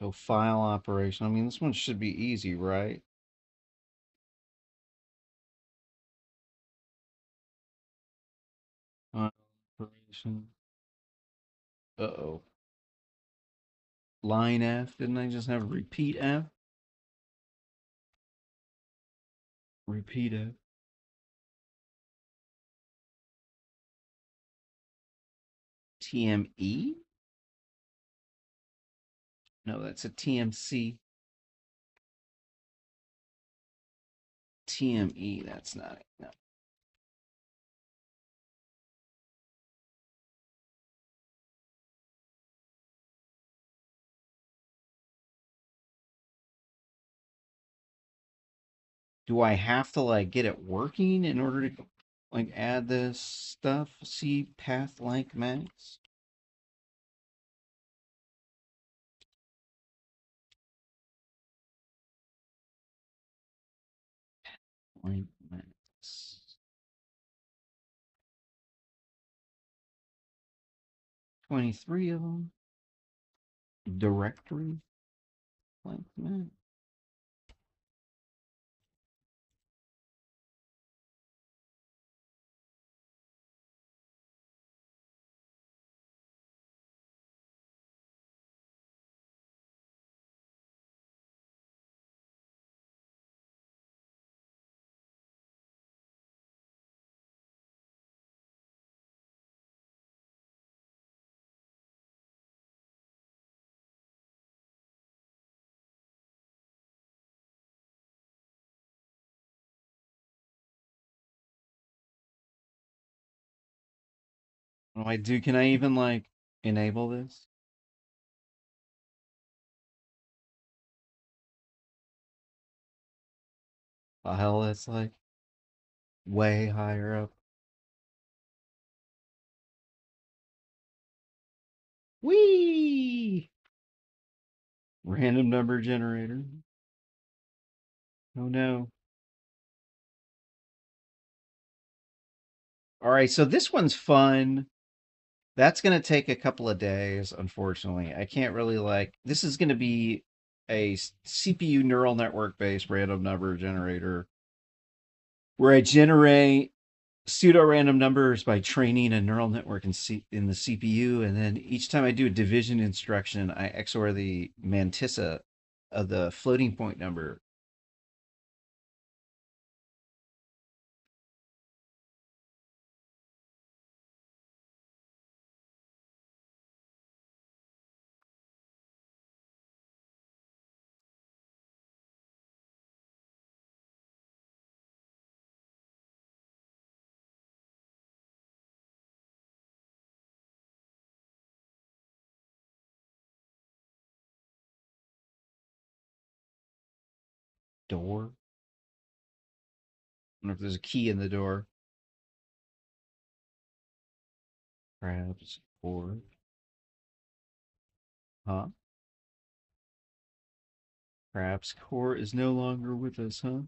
So file operation. I mean, this one should be easy, right? Operation. Uh-oh. Line F. Didn't I just have repeat F? Repeat F. TME? No, that's a TMC. TME, that's not it. No. Do I have to like get it working in order to like add this stuff? See path like max? Like max. 23 of them. Directory like max. What do I do? Can I even like enable this? file that's like way higher up. Whee! Random number generator. Oh no. All right, so this one's fun. That's going to take a couple of days, unfortunately. I can't really this is going to be a CPU neural network based random number generator where I generate pseudo random numbers by training a neural network in the CPU. And then each time I do a division instruction, I XOR the mantissa of the floating point number. Door. I wonder if there's a key in the door. Perhaps. Or, huh? Perhaps Core is no longer with us, huh?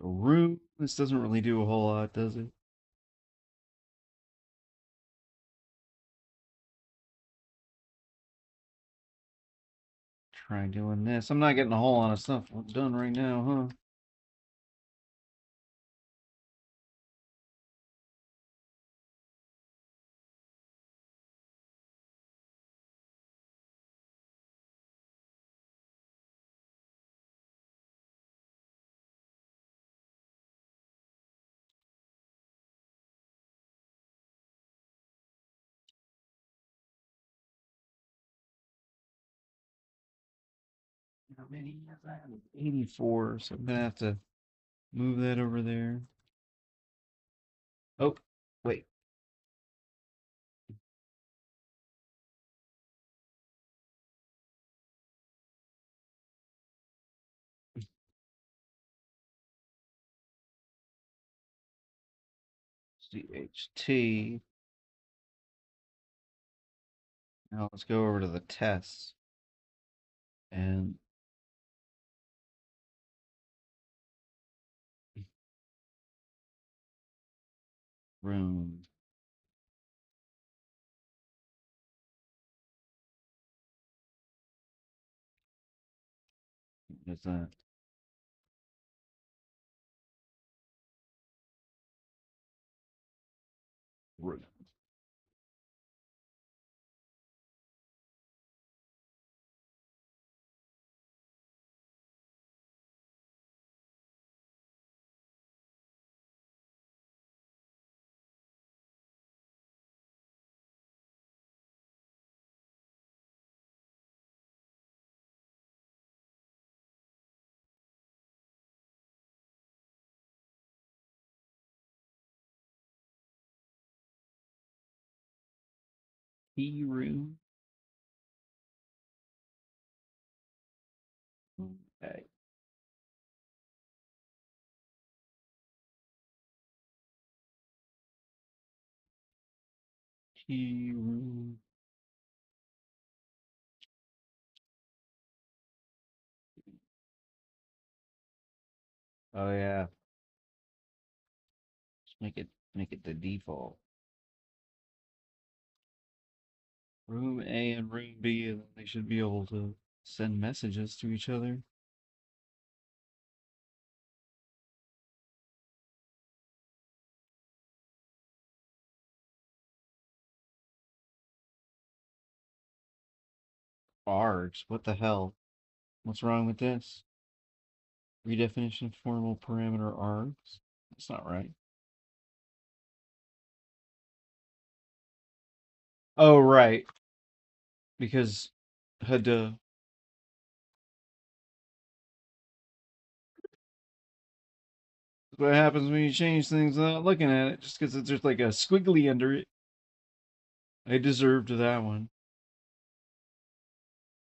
A room. This doesn't really do a whole lot, does it? Try doing this. I'm not getting a whole lot of stuff done right now, huh? How many is that? 84. So I'm gonna have to move that over there. Oh, wait. CHT. Now let's go over to the tests and room. What is that? Room. Key room. Okay. Key room. Oh yeah. Just make it the default. Room A and room B, and they should be able to send messages to each other. Args, what the hell? What's wrong with this? Redefinition of formal parameter args? That's not right. Oh, right. Because had to. What happens when you change things without looking at it? Just because there's like a squiggly under it. I deserved that one.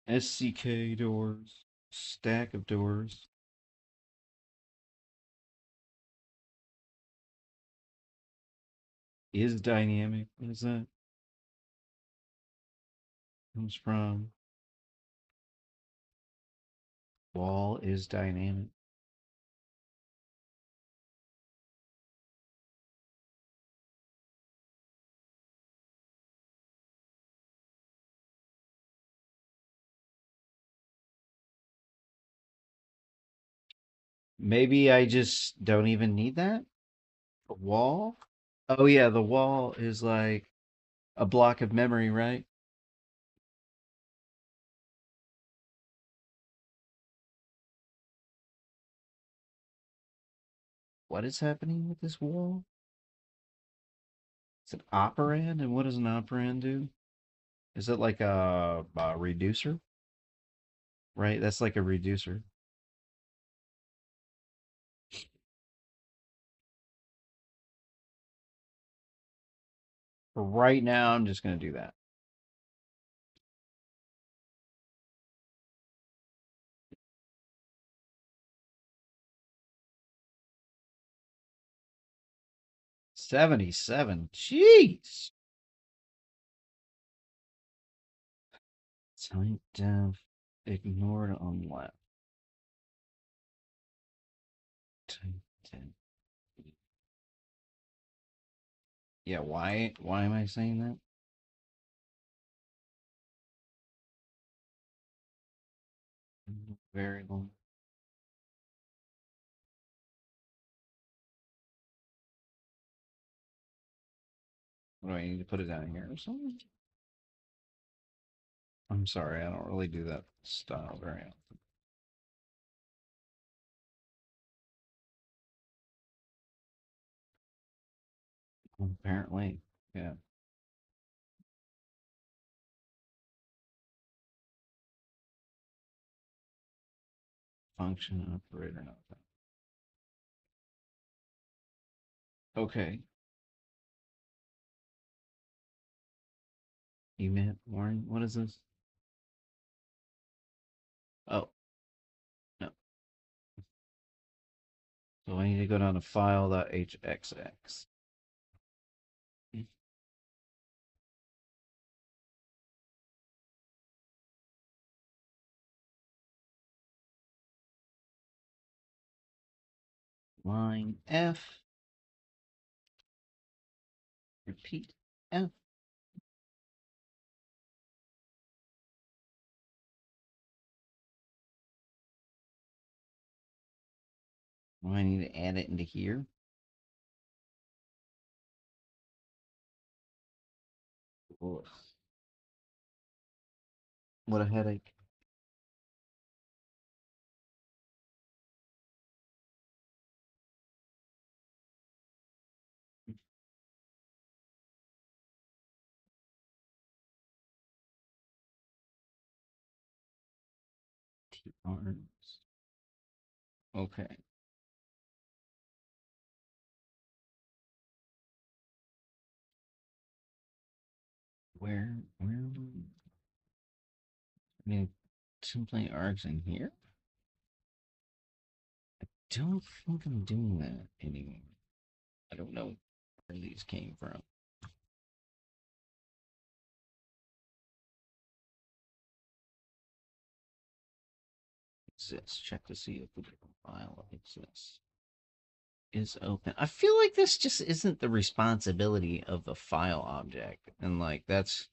SCK doors. Stack of doors. Is dynamic. What is that? Comes from wall is dynamic. Maybe I just don't even need that. A wall? Oh yeah, the wall is like a block of memory, right? What is happening with this wall? It's an operand, and what does an operand do? Is it like a reducer? Right, that's like a reducer. For right now, I'm just going to do that. $77. Jeez. Type dev ignored on left. Type dev. Yeah, why am I saying that? Variable. What do I need to put it down here or something? I'm sorry, I don't really do that style very often. Apparently, yeah. Function operator, not that. Okay. Emit warning. What is this? Oh, no. So I need to go down to file.hxx. Line F. Repeat F. Do I need to add it into here? Ugh. What a headache. T arms. Okay. Where I mean template args in here? Don't think I'm doing that anymore. I don't know where these came from. Exists. Check to see if the file exists. Is open. I feel like this just isn't the responsibility of the file object. And like that's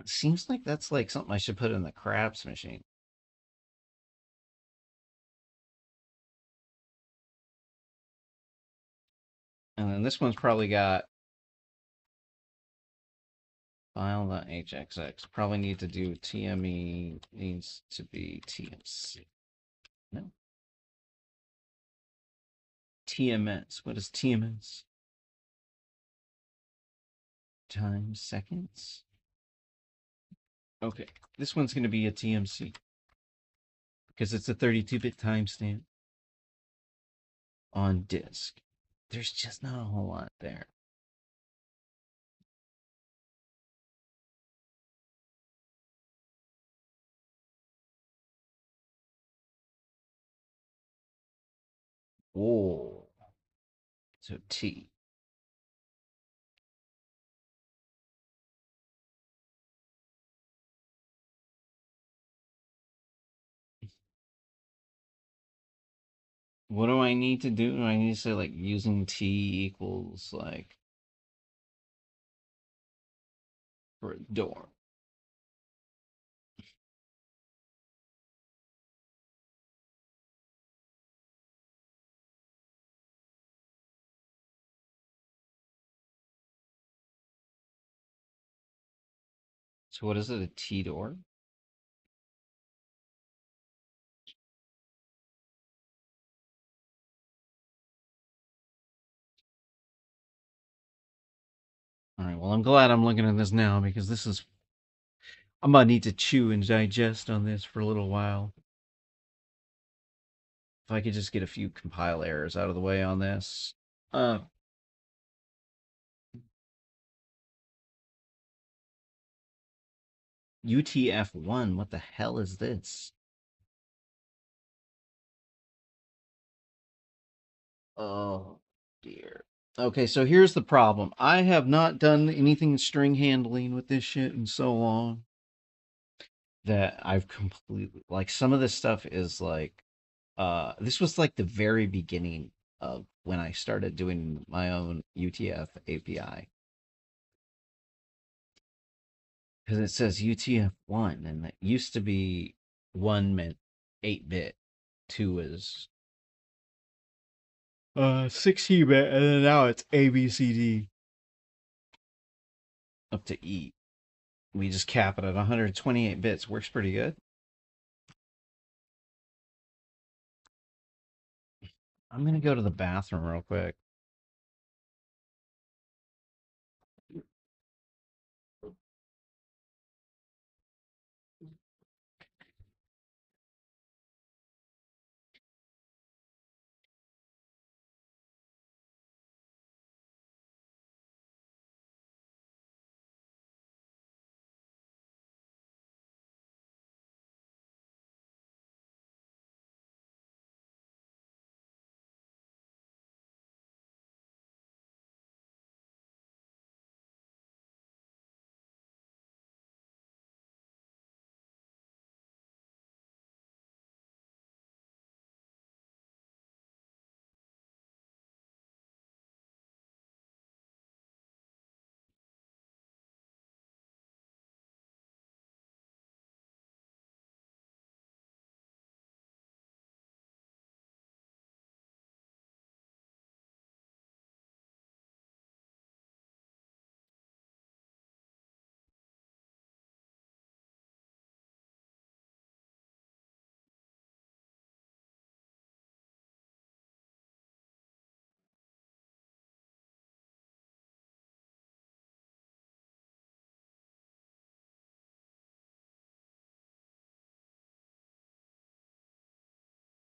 it seems like that's like something I should put in the craps machine. And then this one's probably got file.hxx. Probably need to do TME needs to be TMC. No. TMS. What is TMS? Times seconds. Okay. This one's going to be a TMC because it's a 32-bit timestamp on disk. There's just not a whole lot there. Oh, so T. What do I need to do? Do I need to say like using T equals like for a door? So what is it? A T door? All right. Well, I'm glad I'm looking at this now because this is I'm gonna need to chew and digest on this for a little while. If I could just get a few compile errors out of the way on this. Uh, UTF-1, what the hell is this? Oh, dear. Okay, so here's the problem. I have not done anything string handling with this shit in so long that I've completely, like, some of this stuff is like, this was like the very beginning of when I started doing my own UTF API. Because it says UTF-1, and it used to be 1 meant 8-bit, 2 is 16-bit, and then now it's ABCD up to E. We just cap it at 128 bits. Works pretty good. I'm gonna go to the bathroom real quick.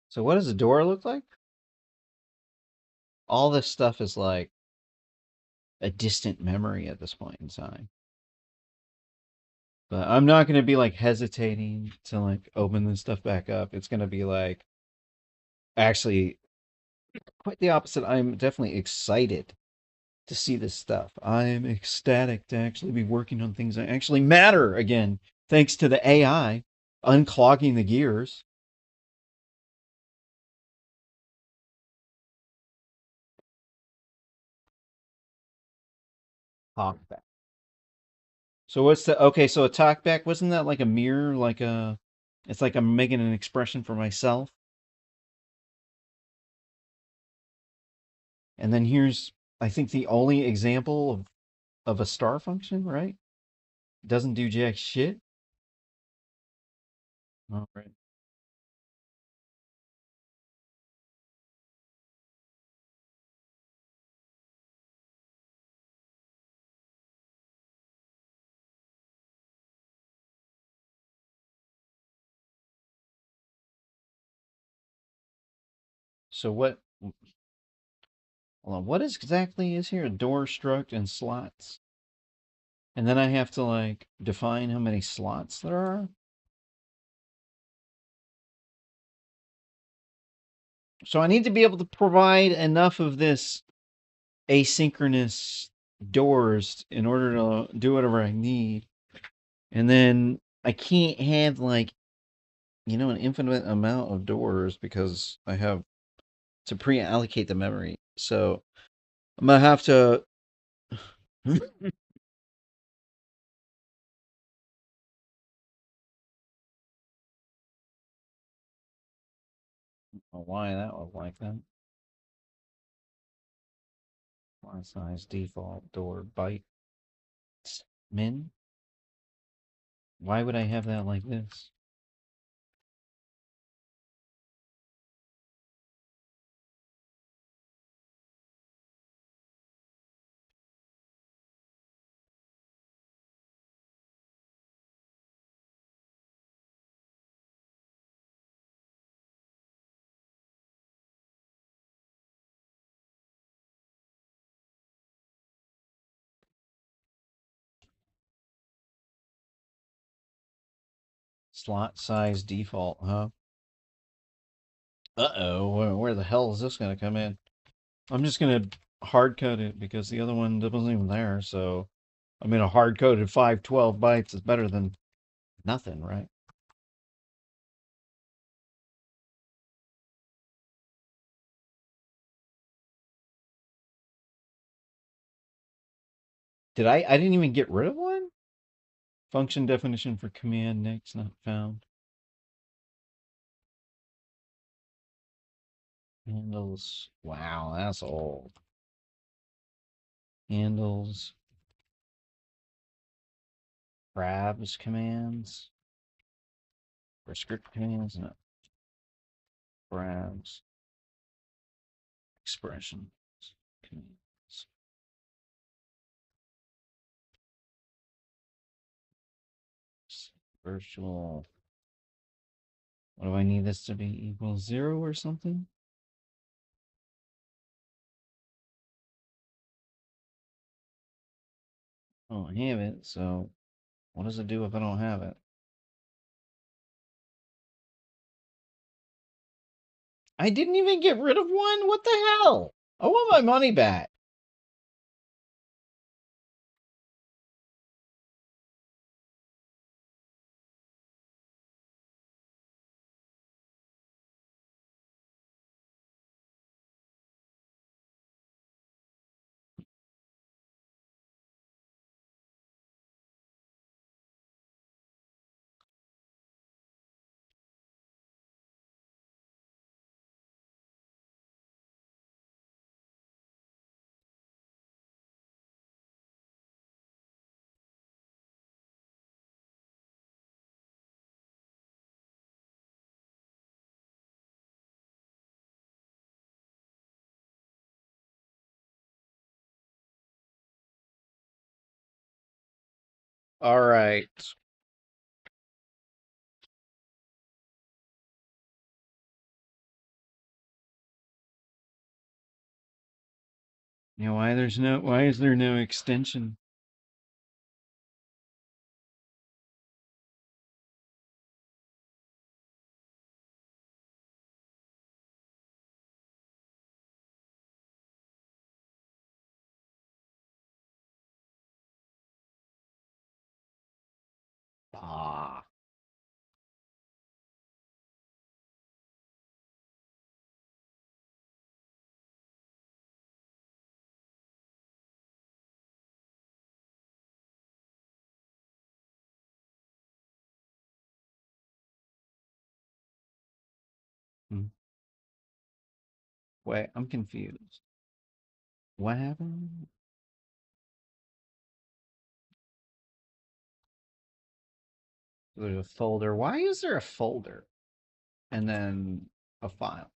So what does a door look like? All this stuff is like a distant memory at this point in time. But I'm not gonna be like hesitating to like open this stuff back up. It's gonna be like actually quite the opposite. I'm definitely excited to see this stuff. I'm ecstatic to actually be working on things that actually matter again, thanks to the AI unclogging the gears. Talkback. So what's the okay? So a talkback wasn't that like a mirror, like a? It's like I'm making an expression for myself, and then here's I think the only example of a star function, right? Doesn't do jack shit. All right. So what? Hold on, what is exactly is here? Door struct and slots, and then I have to like define how many slots there are. So I need to be able to provide enough of this asynchronous doors in order to do whatever I need. And then I can't have like, an infinite amount of doors because I have to pre-allocate the memory. So I'm gonna have to. Why that was like that? Font size default door bytes min. Why would I have that like this? Slot size default, huh? Uh-oh, where the hell is this gonna come in? I'm just gonna hard code it because the other one wasn't even there. So, I mean, a hard coded 512 bytes is better than nothing, right? Did I? I didn't even get rid of one? Function definition for command next not found. Handles. Wow, that's old. Handles. Grabs commands. Or script commands. No. Grabs. Expressions. Commands. Virtual. What do I need this to be? Equals 0 or something? I don't have it, so what does it do if I don't have it? I didn't even get rid of one? What the hell? I want my money back. All right. Why is there no extension? Ah. Hmm. Wait, I'm confused. What happened? There's a folder. Why is there a folder? And then a file.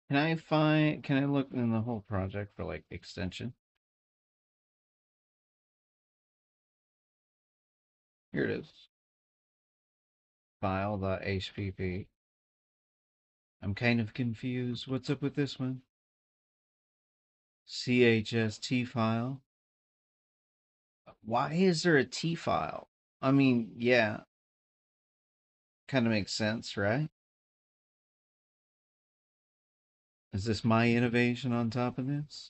Can I look in the whole project for like extension? Here it is. File.hpp. I'm kind of confused. What's up with this one? CHST file. Why is there a T file? I mean, yeah, kind of makes sense, right? Is this my innovation on top of this?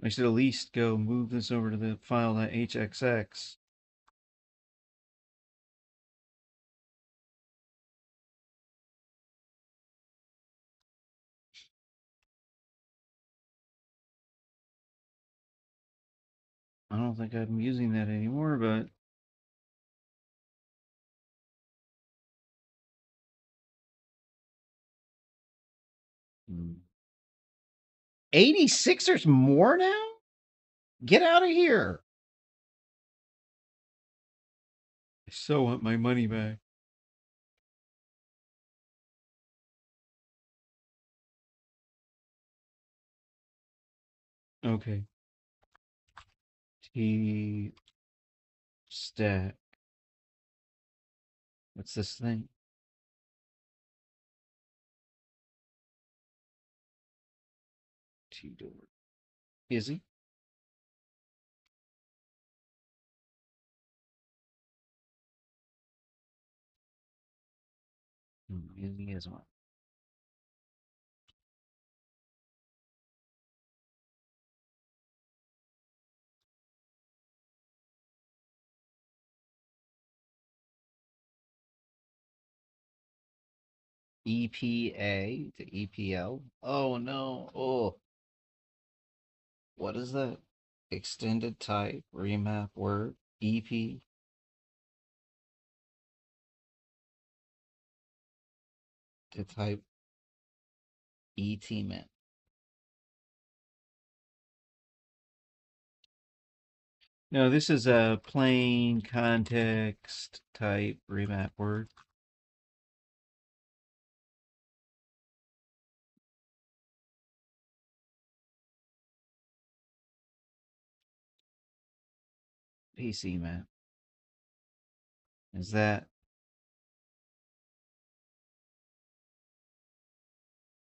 I should at least go move this over to the file.hxx. I don't think I'm using that anymore, but 86ers more now? Get out of here. I so want my money back. Okay. T stack. What's this thing? T door. Is he? Is he as well? EPA to EPL. Oh no. Oh, what is that? Extended type remap word. EP to type ETMAP. No, this is a plain context type remap word. PC map. Is that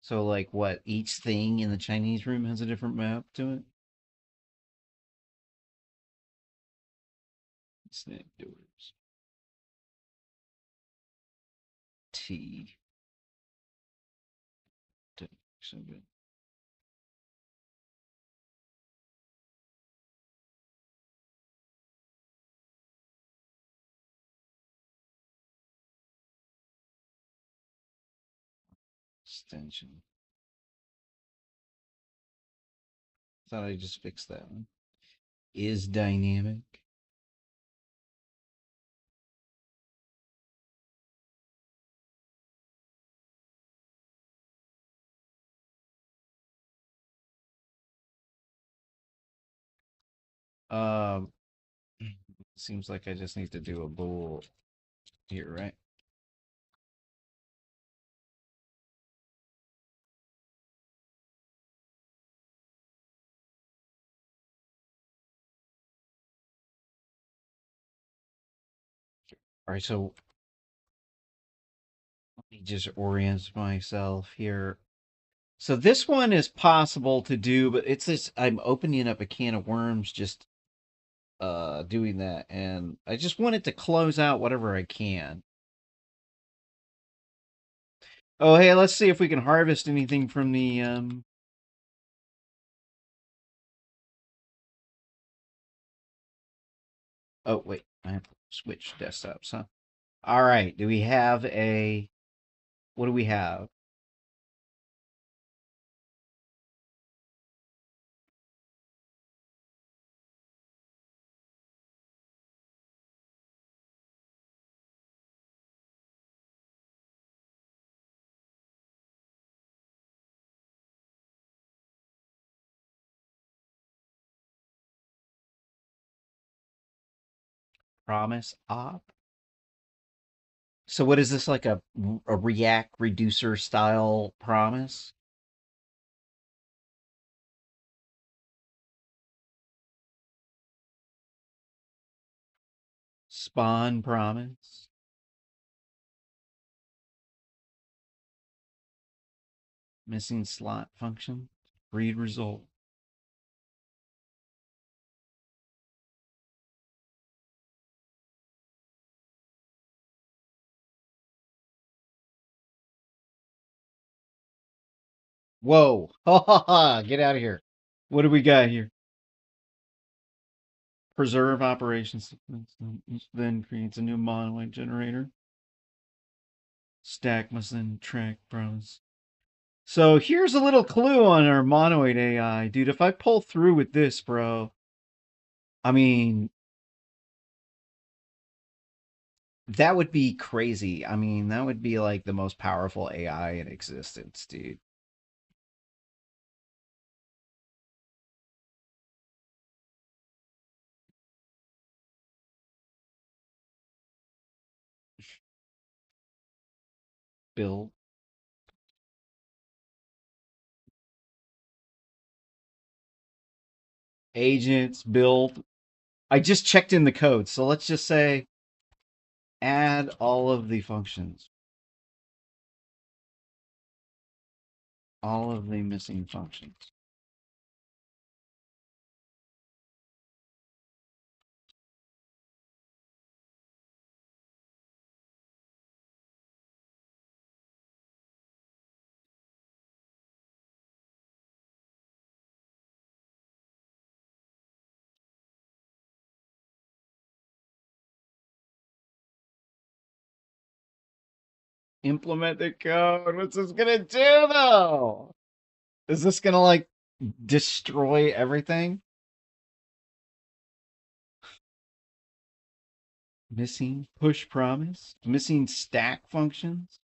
so? Like what? Each thing in the Chinese room has a different map to it. Snap doors. T. So good. Extension. Thought I just fixed that one. Is dynamic. Um, seems like I just need to do a bool here, right? All right, so let me just orient myself here. So this one is possible to do, but it's this. I'm opening up a can of worms just doing that, and I just wanted to close out whatever I can. Oh, hey, let's see if we can harvest anything from the Oh, wait, I have to switch desktops, huh? All right, do we have a what do we have? Promise op. So what is this, like a React reducer style promise? Spawn promise? Missing slot function? Read result. Whoa. Ha ha ha. Get out of here. What do we got here? Preserve operation sequence. Then creates a new monoid generator. Stack must then track promise. So here's a little clue on our monoid AI. Dude, if I pull through with this, bro, I mean, that would be crazy. I mean, that would be like the most powerful AI in existence, dude. Build agents, build. I just checked in the code. So let's just say add all of the functions, all of the missing functions. Implement the code. What's this gonna do though? Is this gonna like destroy everything? Missing push promise, missing stack functions.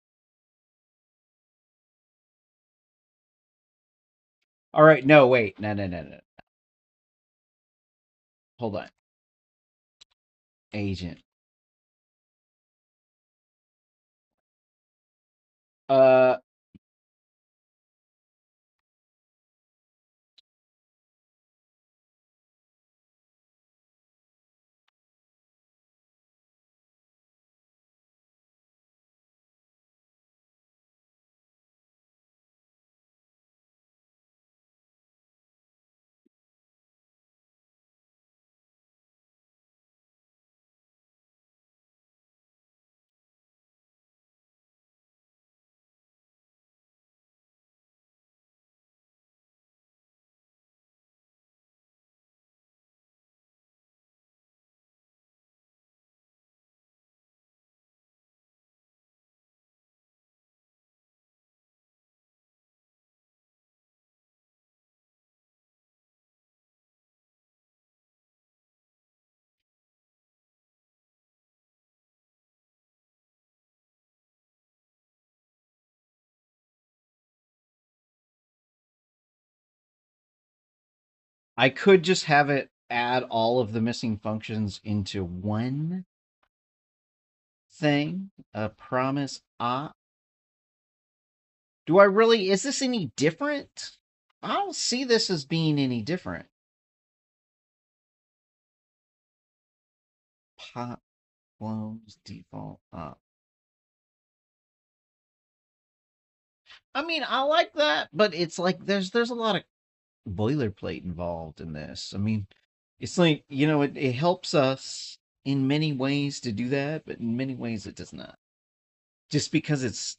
All right, no, wait, no. Hold on. Agent. Uh, I could just have it add all of the missing functions into one thing. A promise op. Do I really? Is this any different? I don't see this as being any different. Pop flows default up. I mean, I like that, but it's like there's a lot of boilerplate involved in this. I mean, it's like, it helps us in many ways to do that, but in many ways it does not. Just because it's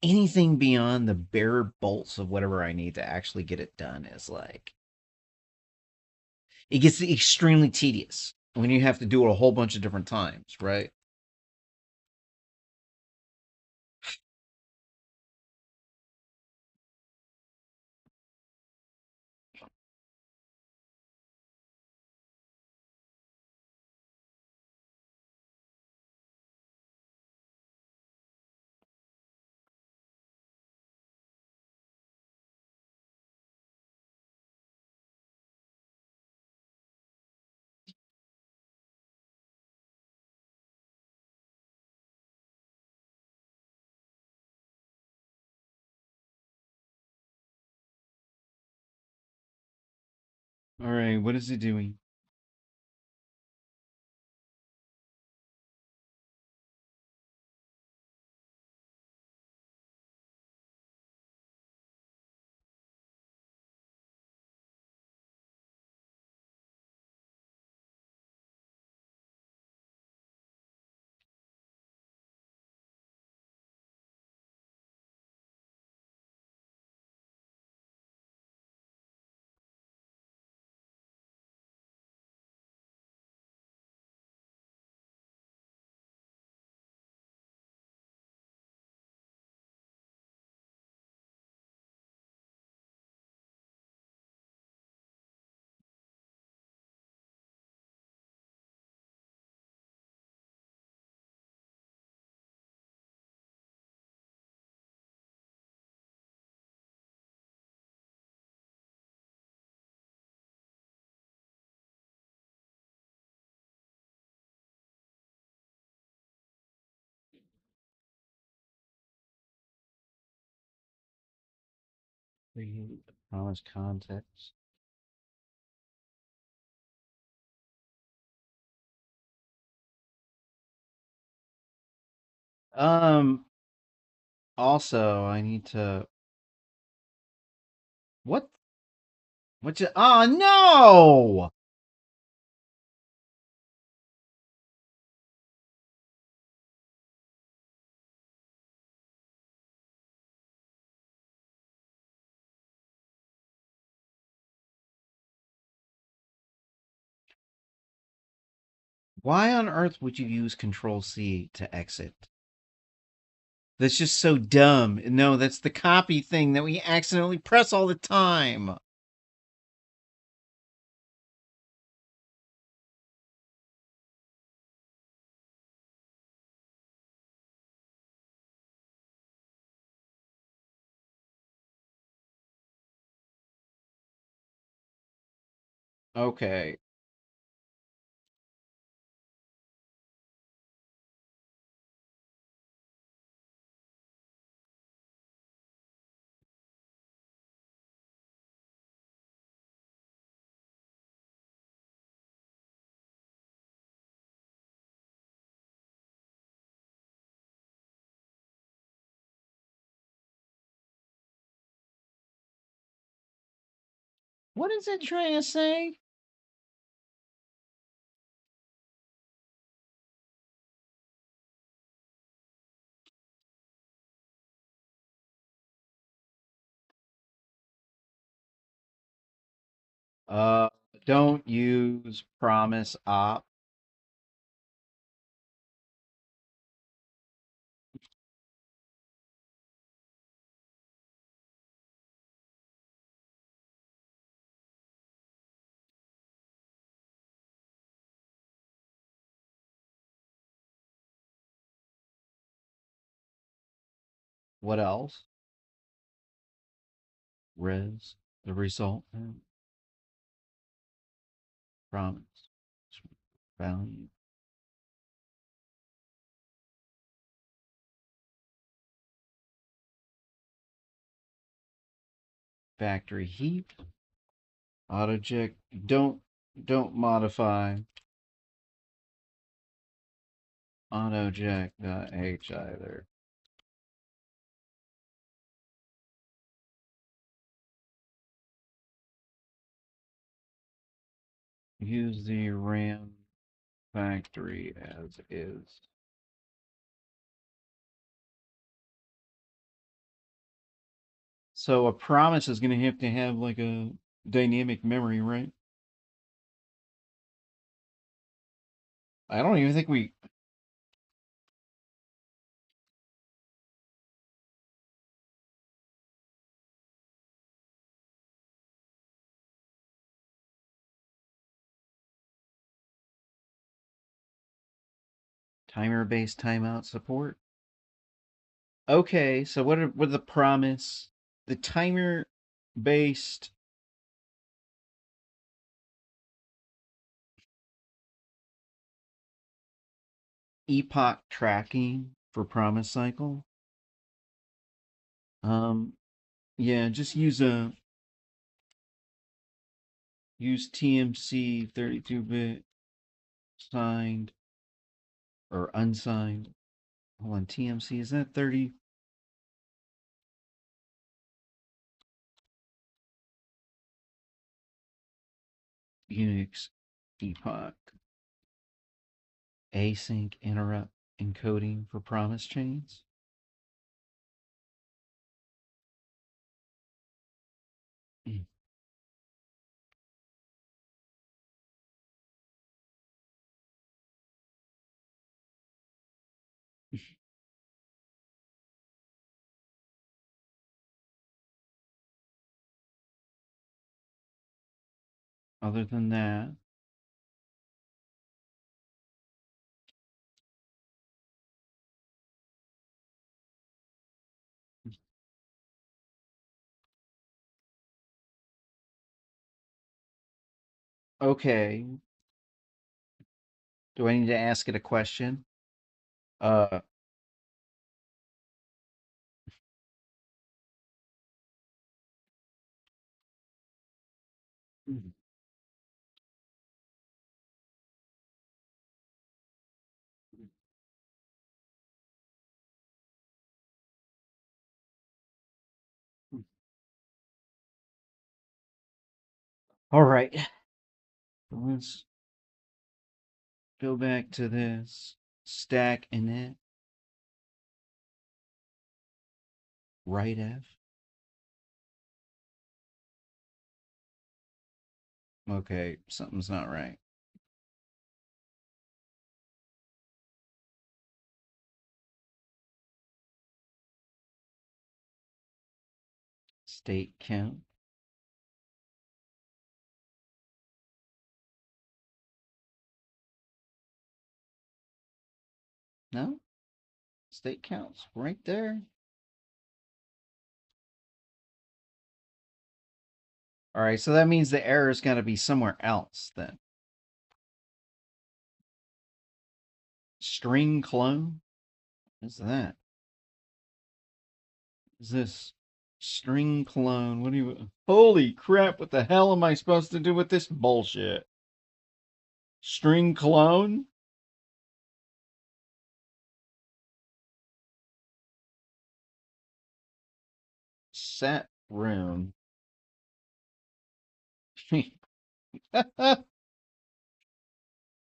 anything beyond the bare bolts of whatever I need to actually get it done is like it gets extremely tedious when you have to do it a whole bunch of different times, right? All right, what is it doing? Create the promise context. Also, I need to. What? What? Oh no! Why on earth would you use Control C to exit? That's just so dumb. No, that's the copy thing that we accidentally press all the time. Okay. What is it trying to say? Uh, don't use promise op. What else? Res the result promise value factory heap autoject. Don't modify autoject.h either. Use the RAM factory as is. So a promise is going to have like a dynamic memory, right? I don't even think we timer-based timeout support. Okay, so what are the promise? The timer-based epoch tracking for promise cycle. Yeah, just use TMC 32-bit signed or unsigned. Hold on, TMC is that 30? Unix epoch async interrupt encoding for promise chains. Other than that, okay. Do I need to ask it a question? Uh, All right. Let's go back to this stack init, right F. Okay, something's not right. State count. No, state counts right there. All right, so that means the error is going to be somewhere else then. String clone? What's that? Is this string clone? What do you... Holy crap, what the hell am I supposed to do with this bullshit? String clone? Set room.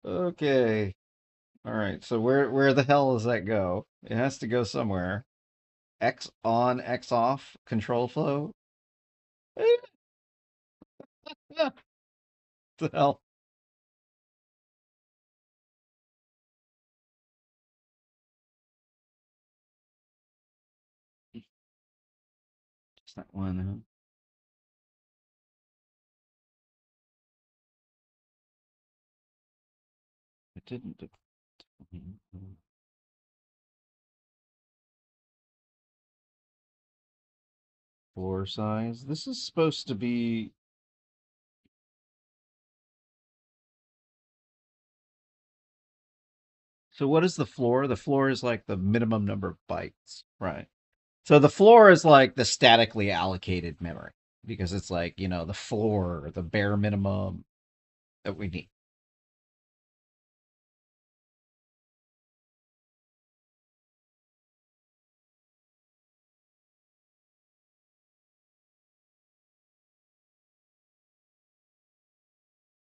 Okay. All right. So where the hell does that go? It has to go somewhere. X on, X off, control flow. The hell? Just that one. Huh? It didn't. Floor size. This is supposed to be. So what is the floor? The floor is like the minimum number of bytes, right? So the floor is like the statically allocated memory because it's like, the floor, the bare minimum that we need.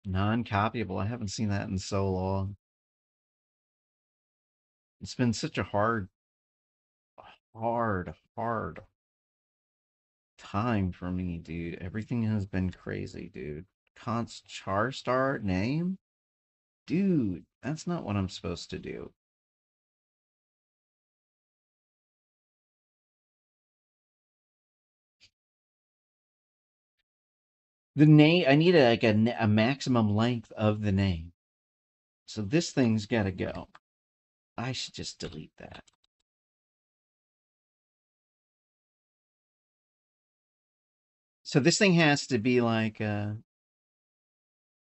Non-copyable. I haven't seen that in so long. It's been such a hard time for me, dude. Everything has been crazy, dude. Const char start name? Dude, that's not what I'm supposed to do. The name, I need a maximum length of the name. So this thing's got to go. I should just delete that. So this thing has to be like a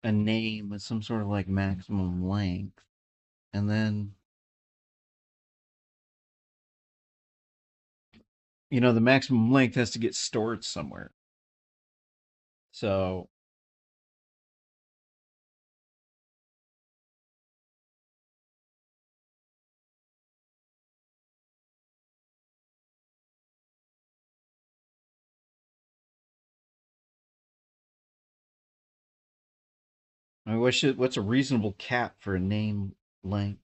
name with some sort of like maximum length. And then, the maximum length has to get stored somewhere. So I mean, what's a reasonable cap for a name length?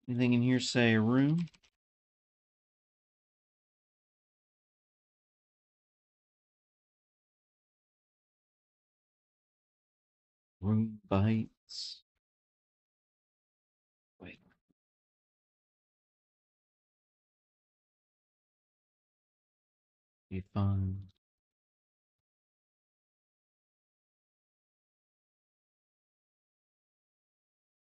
Anything in here say room? Room bytes. Wait. Be fine.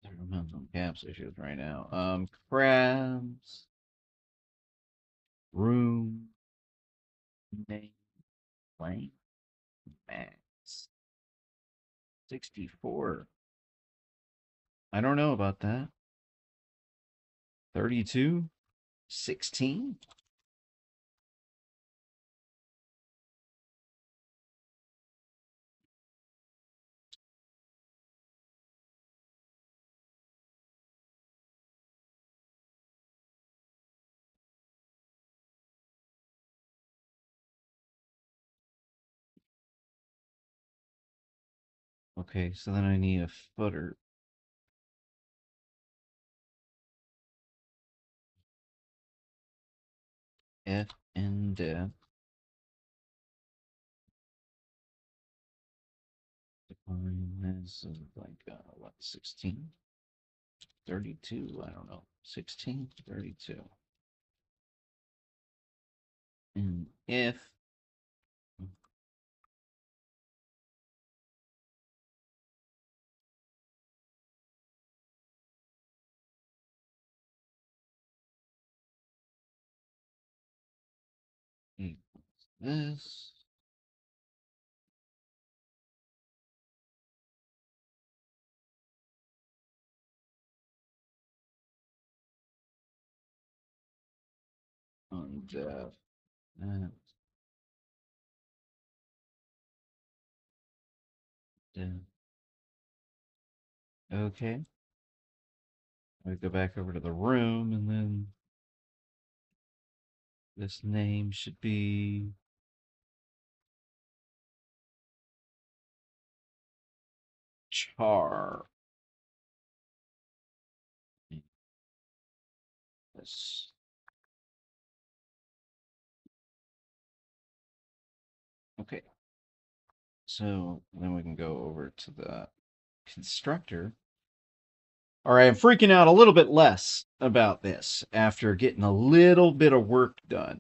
I'm having some caps issues right now. Crabs. Room. Name. Length. Max. 64. I don't know about that. 32. 16. Okay, so then I need a footer. F and def. Define as like what, 16? 32? I don't know. 16, 32. And if equals this, on def, that, def. Okay. I go back over to the room, and then this name should be char. This. Okay. So then we can go over to the constructor. All right, I'm freaking out a little bit less about this after getting a little bit of work done.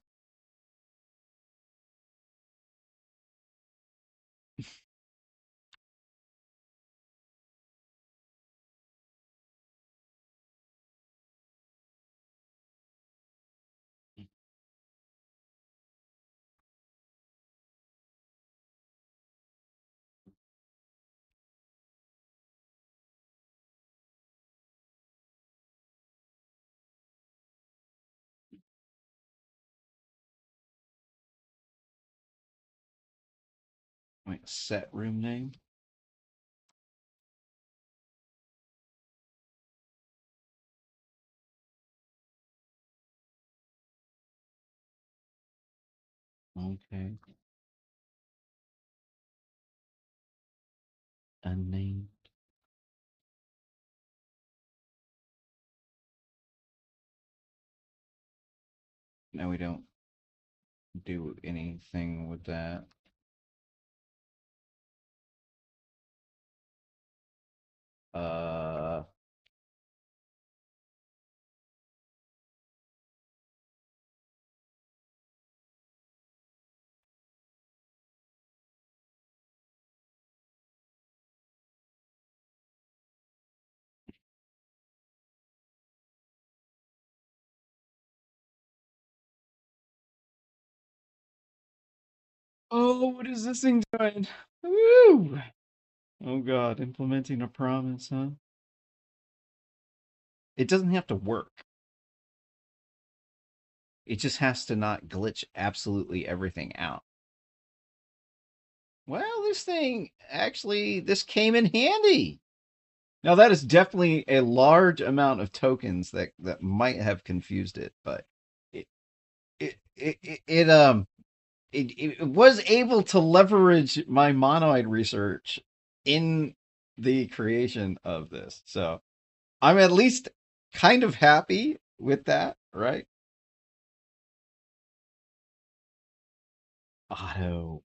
Wait, set room name. Okay. Unnamed. No, we don't do anything with that. Uh, oh, what is this thing doing? Woo! Oh God, implementing a promise, huh? It doesn't have to work. It just has to not glitch absolutely everything out. Well, this thing actually, this came in handy. Now that is definitely a large amount of tokens that might have confused it, but it it was able to leverage my monoid research in the creation of this. So I'm at least kind of happy with that, right? Auto.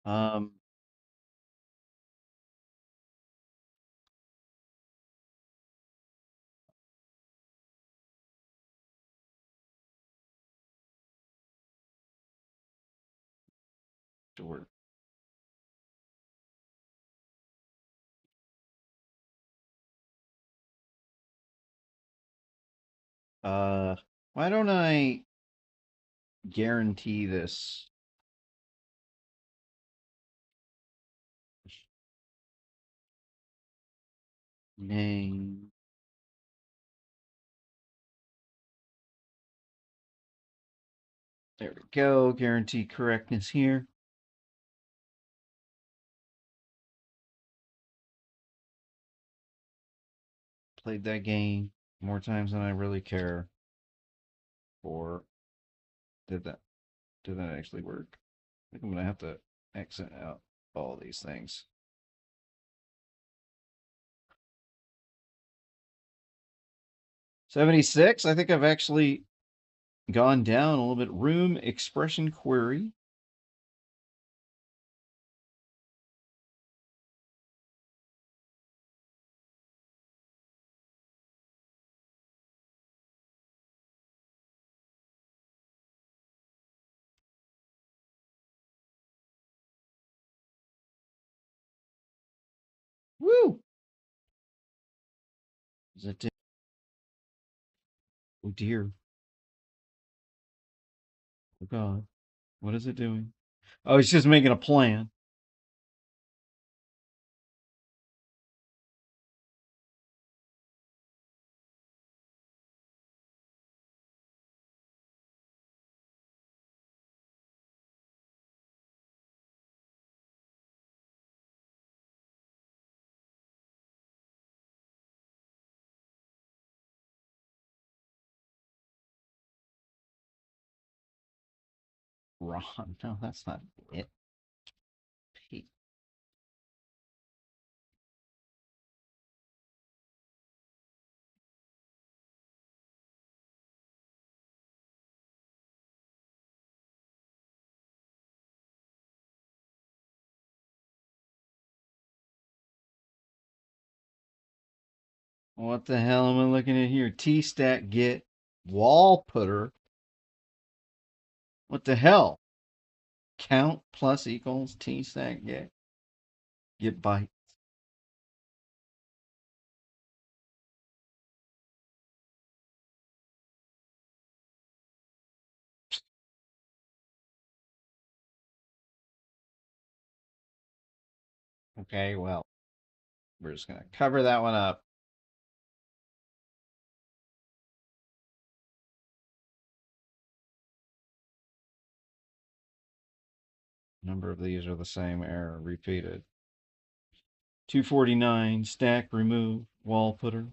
Um, sure. Uh, why don't I guarantee this name? There we go. Guarantee correctness here. Played that game more times than I really care. Or did that actually work? I think I'm gonna have to exit out all these things. $76. I think I've actually gone down a little bit. Room expression query. Woo! Is it? Oh dear. Oh God. What is it doing? Oh, it's just making a plan. Ron. No, that's not it. P. What the hell am I looking at here? T stack get wall putter. What the hell? Count plus equals T stack get byte. Okay, well, we're just gonna cover that one up. Number of these are the same error repeated. 249 stack remove wall putter.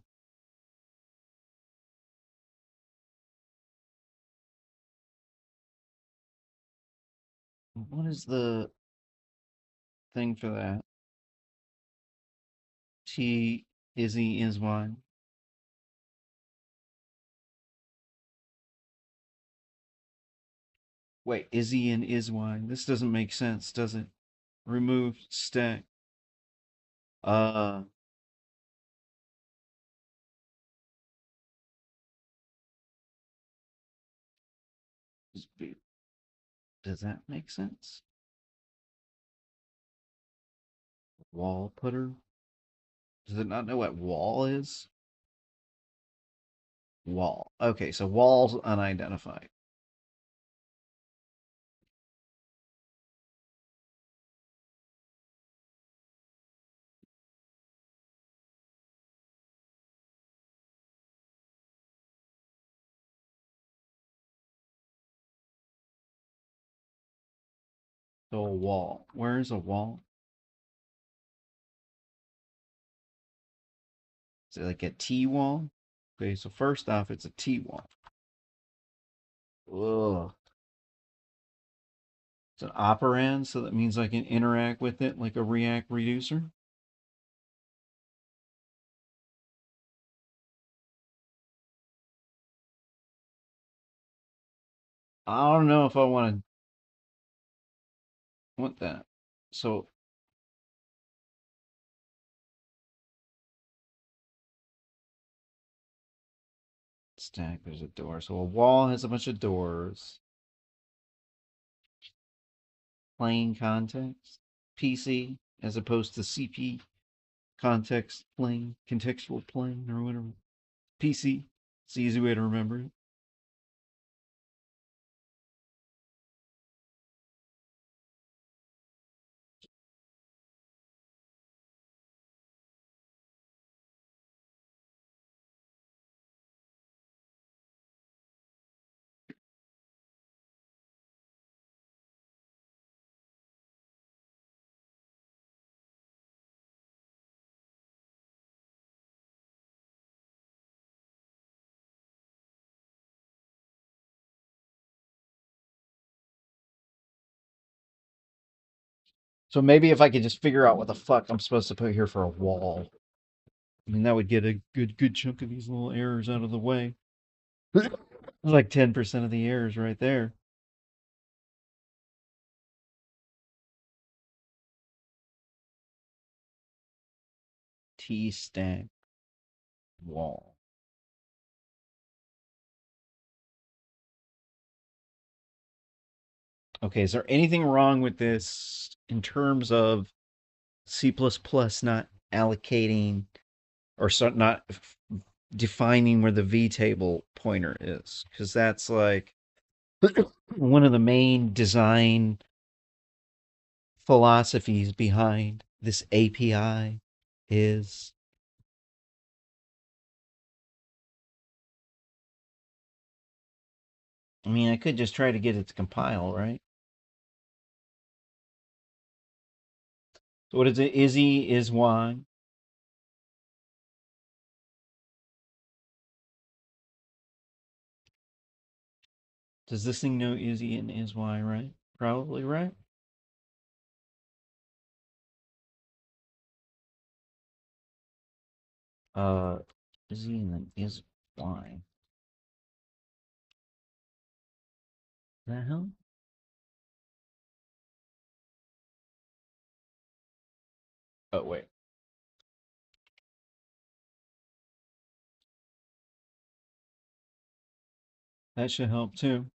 What is the thing for that? T Izzy is Y. Wait, Izzy and is Y. This doesn't make sense, does it? Remove stack. Uh, does that make sense? Wall putter? Does it not know what wall is? Wall. Okay, so wall's unidentified. So a wall. Where is a wall? Is it like a T wall? Okay, so first off, it's a T wall. Ugh. It's an operand, so that means I can interact with it like a React reducer. I don't know if I want that. So stack, there's a door. So a wall has a bunch of doors. Plain context, PC, as opposed to CP, context plane, contextual plane, or whatever. PC, it's the easy way to remember it. So maybe if I could just figure out what the fuck I'm supposed to put here for a wall. I mean, that would get a good chunk of these little errors out of the way. That's like 10% of the errors right there. T stack wall. Okay, is there anything wrong with this in terms of C++ not allocating or not defining where the V table pointer is? Because that's like one of the main design philosophies behind this API is. I mean, I could just try to get it to compile, right? So what is it? Izzy is Y. Does this thing know Izzy and is Y, right? Probably, right? Uh, Izzy and then is Y. The hell? Oh, wait. That should help too.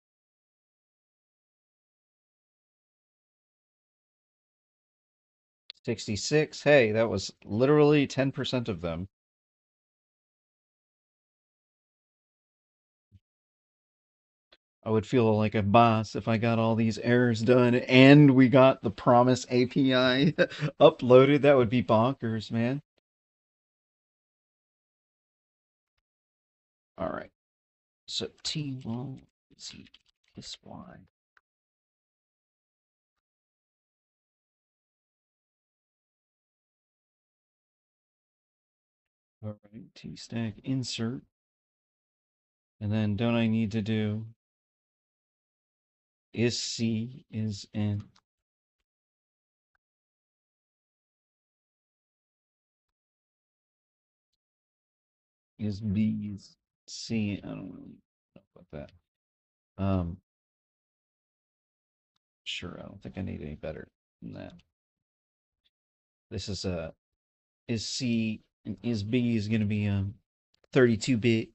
66. Hey, that was literally 10% of them. I would feel like a boss if I got all these errors done and we got the promise API uploaded. That would be bonkers, man. All right. So T1 Z is Y. All right. T stack insert. And then don't I need to do is C is N? Is B is C? I don't really know about that. Sure, I don't think I need any better than that. This is is C and is B is going to be 32-bit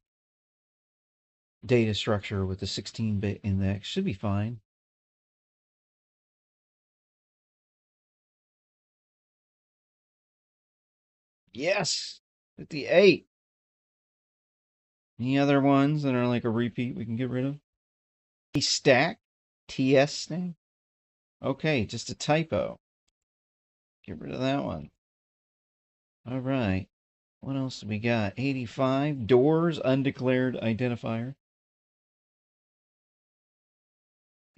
data structure with a 16-bit index. Should be fine. Yes, 58. Any other ones that are like a repeat we can get rid of? T stack, TS stack. Okay, just a typo. Get rid of that one. All right. What else do we got? 85 doors undeclared identifier.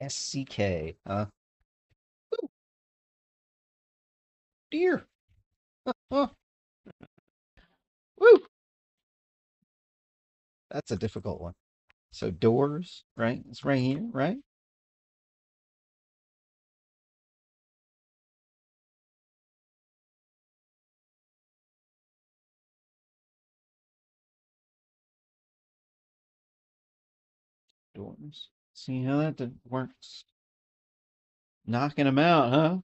SCK. Ooh, dear. Oh, woo. That's a difficult one. So doors, right? It's right here, right? Doors. See how that works? Knocking them out, huh?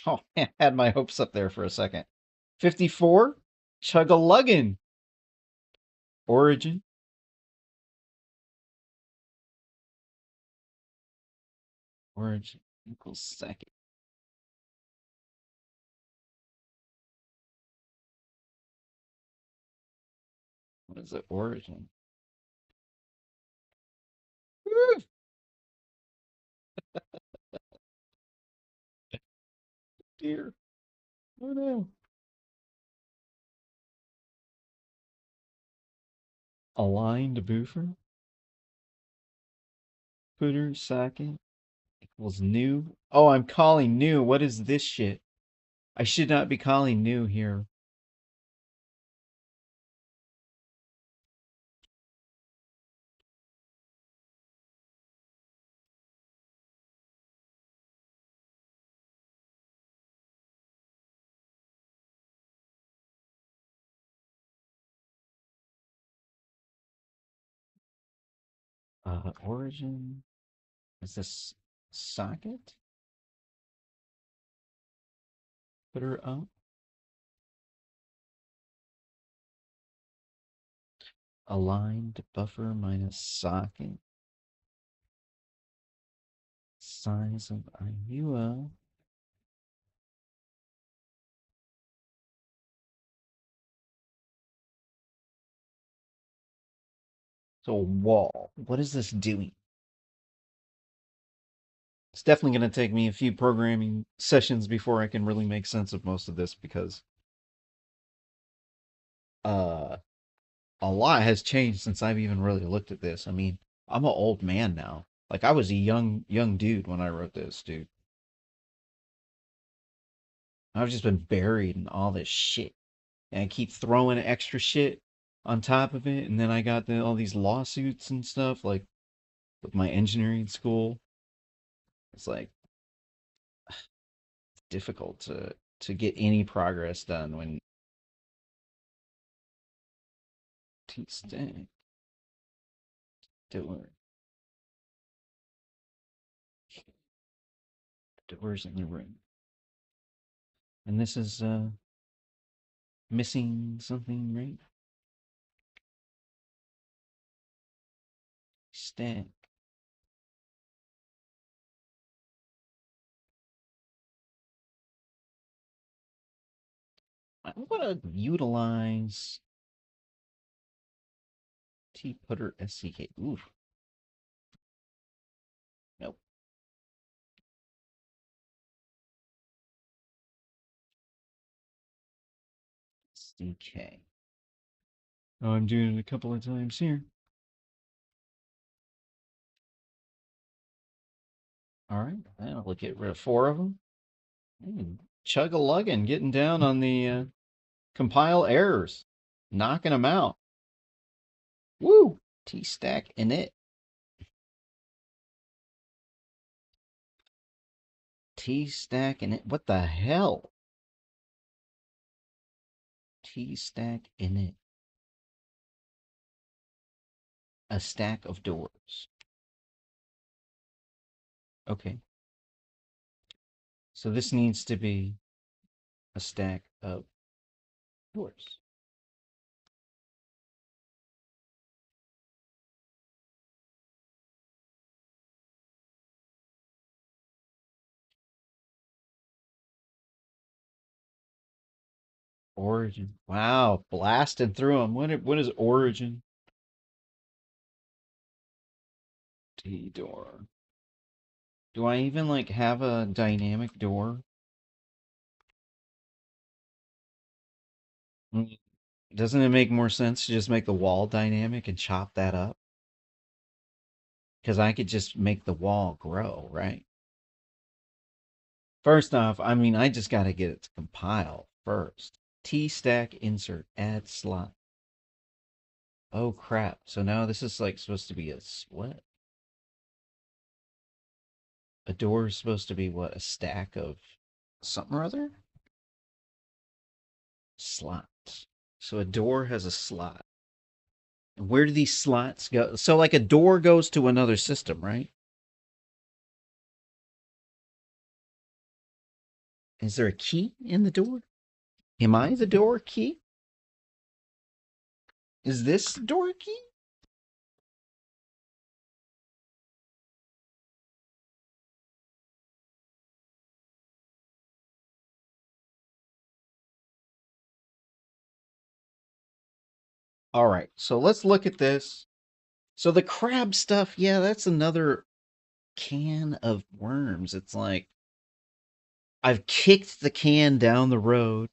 Oh, I had my hopes up there for a second. 54, Chug-a-luggin. Origin. Origin equals second. What is it? Origin. Woo! Dear. Oh no. Aligned buffer. Footer second equals new. Oh, I'm calling new. What is this shit? I should not be calling new here. Origin. Is this socket? Put her up. Aligned buffer minus socket. Size of IUL. So a wall. What is this doing? It's definitely going to take me a few programming sessions before I can really make sense of most of this because a lot has changed since I've even really looked at this. I mean, I'm an old man now. Like I was a young dude when I wrote this, dude. I've just been buried in all this shit. And I keep throwing extra shit on top of it, and then I got all these lawsuits and stuff like with my engineering school. It's like difficult to get any progress done when T-Stack door doors in the room. And this is missing something, right? Stack. I want to utilize T-Putter SCK. Ooh. Nope. SDK. Oh, I'm doing it a couple of times here. All right. I'll get rid of 4 of them. Chug-a-lugging, getting down on the compile errors, knocking them out. Woo! T-Stack init. T-Stack init. What the hell? T-Stack init. A stack of doors. Okay. So this needs to be a stack of doors. Origin. Wow, blasting through them. What is origin? D door. Do I even like have a dynamic door? Doesn't it make more sense to just make the wall dynamic and chop that up? Because I could just make the wall grow, right? First off, I mean, I just got to get it to compile first. T-stack insert, add slot. Oh crap. So now this is like supposed to be a what? A door is supposed to be what? A stack of something or other? Slots. So a door has a slot. Where do these slots go? So like a door goes to another system, right? Is there a key in the door? Am I the door key? Is this the door key? All right, so let's look at this. So the crab stuff, yeah, that's another can of worms. It's like I've kicked the can down the road.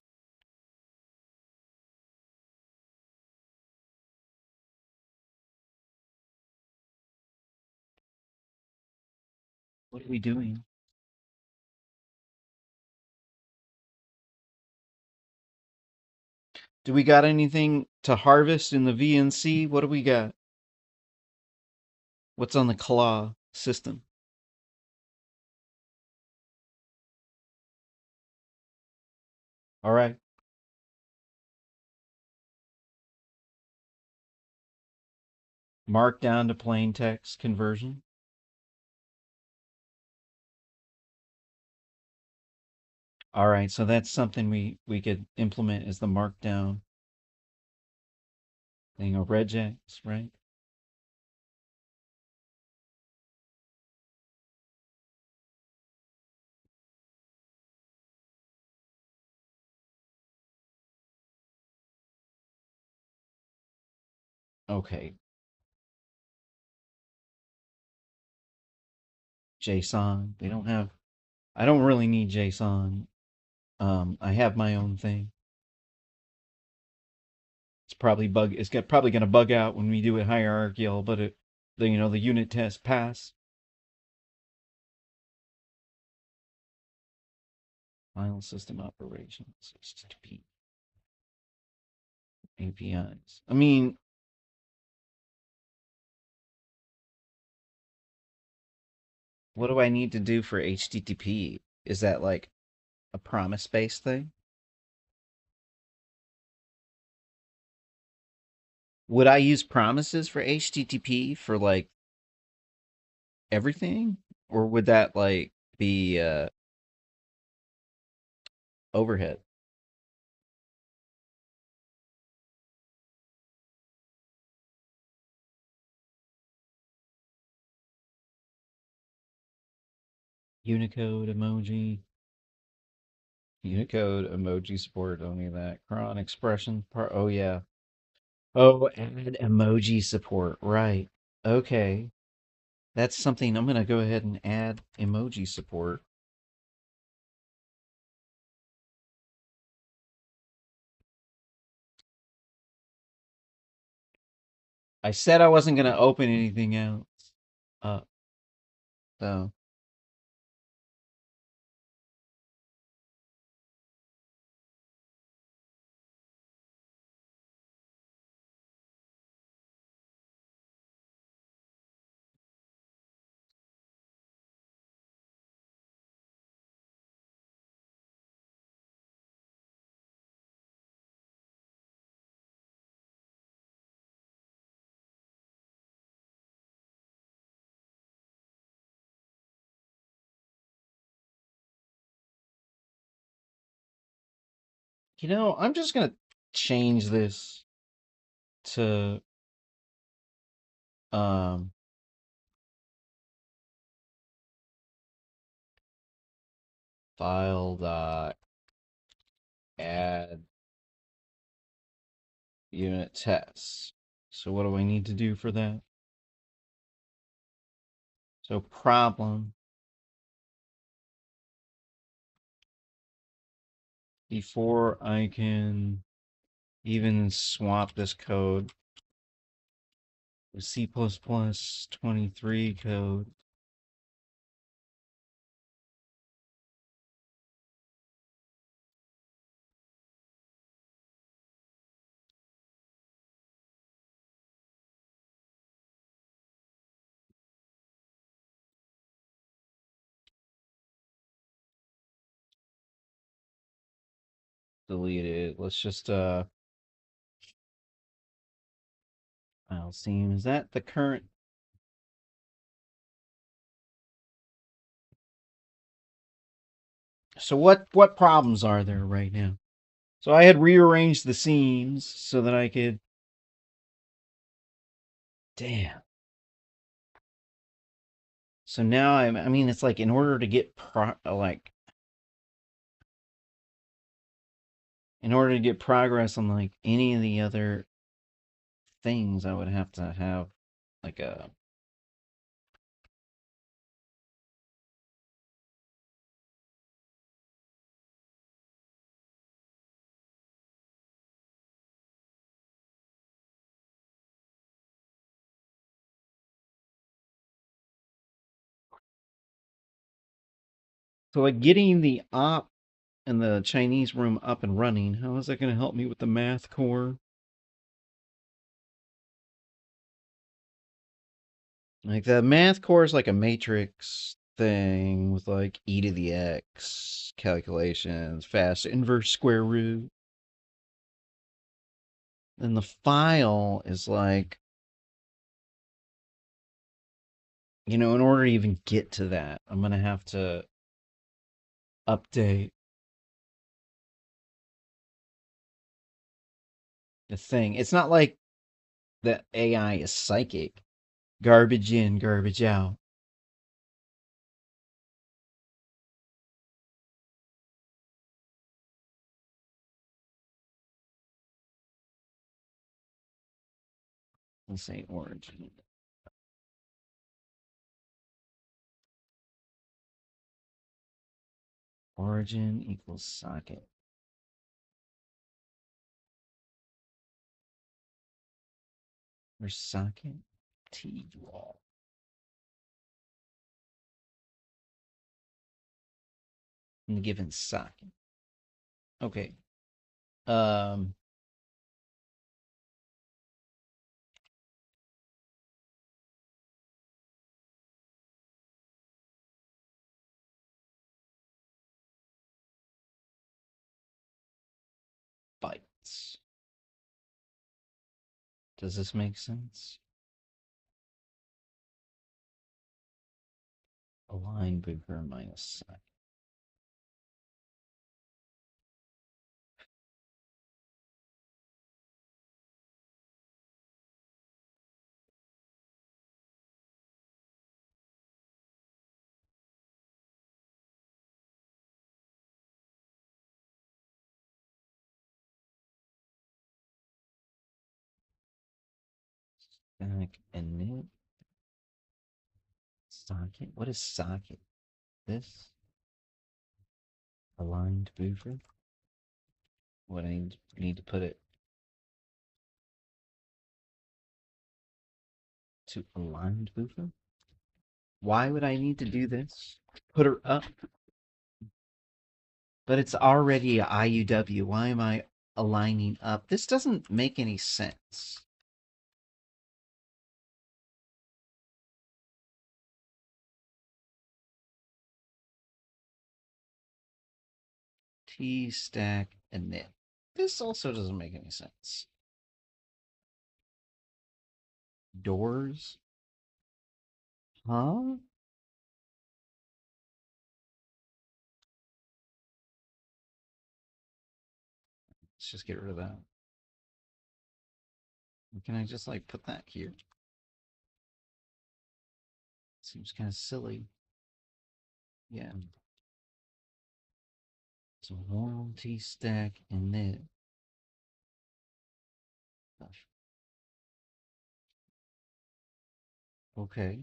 What are we doing? Do we got anything to harvest in the VNC? What do we got? What's on the claw system? All right. Markdown to plain text conversion. All right, so that's something we could implement as the markdown thing, or regex, right? Okay. JSON. They don't have. I don't really need JSON. I have my own thing. It's probably going to bug out when we do it hierarchical, but the unit test pass. File system operations, HTTP, APIs. I mean, what do I need to do for HTTP? Is that like a promise-based thing? Would I use promises for HTTP for like everything? Or would that like be overhead? Unicode emoji. Unicode emoji support, don't need that. Cron expression part. Oh yeah. Oh, add emoji support. Right. Okay. That's something I'm gonna go ahead and add emoji support. I said I wasn't gonna open anything else up, so I'm just gonna change this to um file dot add unit tests. So what do I need to do for that? So problem, before I can even swap this code with C++ 23 code, delete it. Let's just file seam. Is that the current? So what problems are there right now? So I had rearranged the seams so that I could. Damn. So now I mean, it's like in order to get in order to get progress on like any of the other things, I would have to have like a. So like getting the op in the Chinese room up and running, how is that going to help me with the math core? Like the math core is like a matrix thing with like e to the x calculations, fast inverse square root. Then the file is like You know, in order to even get to that, I'm going to have to update the thing. It's not like the AI is psychic. Garbage in, garbage out. Let's say origin. Origin equals socket. Or socket T wall. In the given socket. Okay. Um, bytes. Does this make sense? Align bigger minus socket. Stack init. Socket. What is socket? This? Aligned boofer? What I need to put it to aligned boofer? Why would I need to do this? Put her up. But it's already a IUW. Why am I aligning up? This doesn't make any sense. T stack init. This also doesn't make any sense. Doors? Huh? Let's just get rid of that. Can I just like put that here? Seems kind of silly. Yeah. So wall T stack init. Gosh. Okay.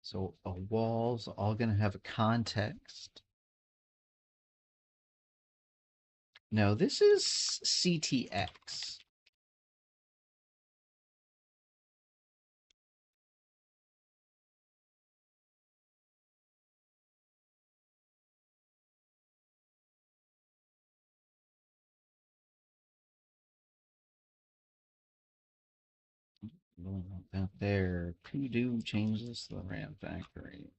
So a wall's all going to have a context. No, this is CTX. Out there. Do change this to the RAM factory.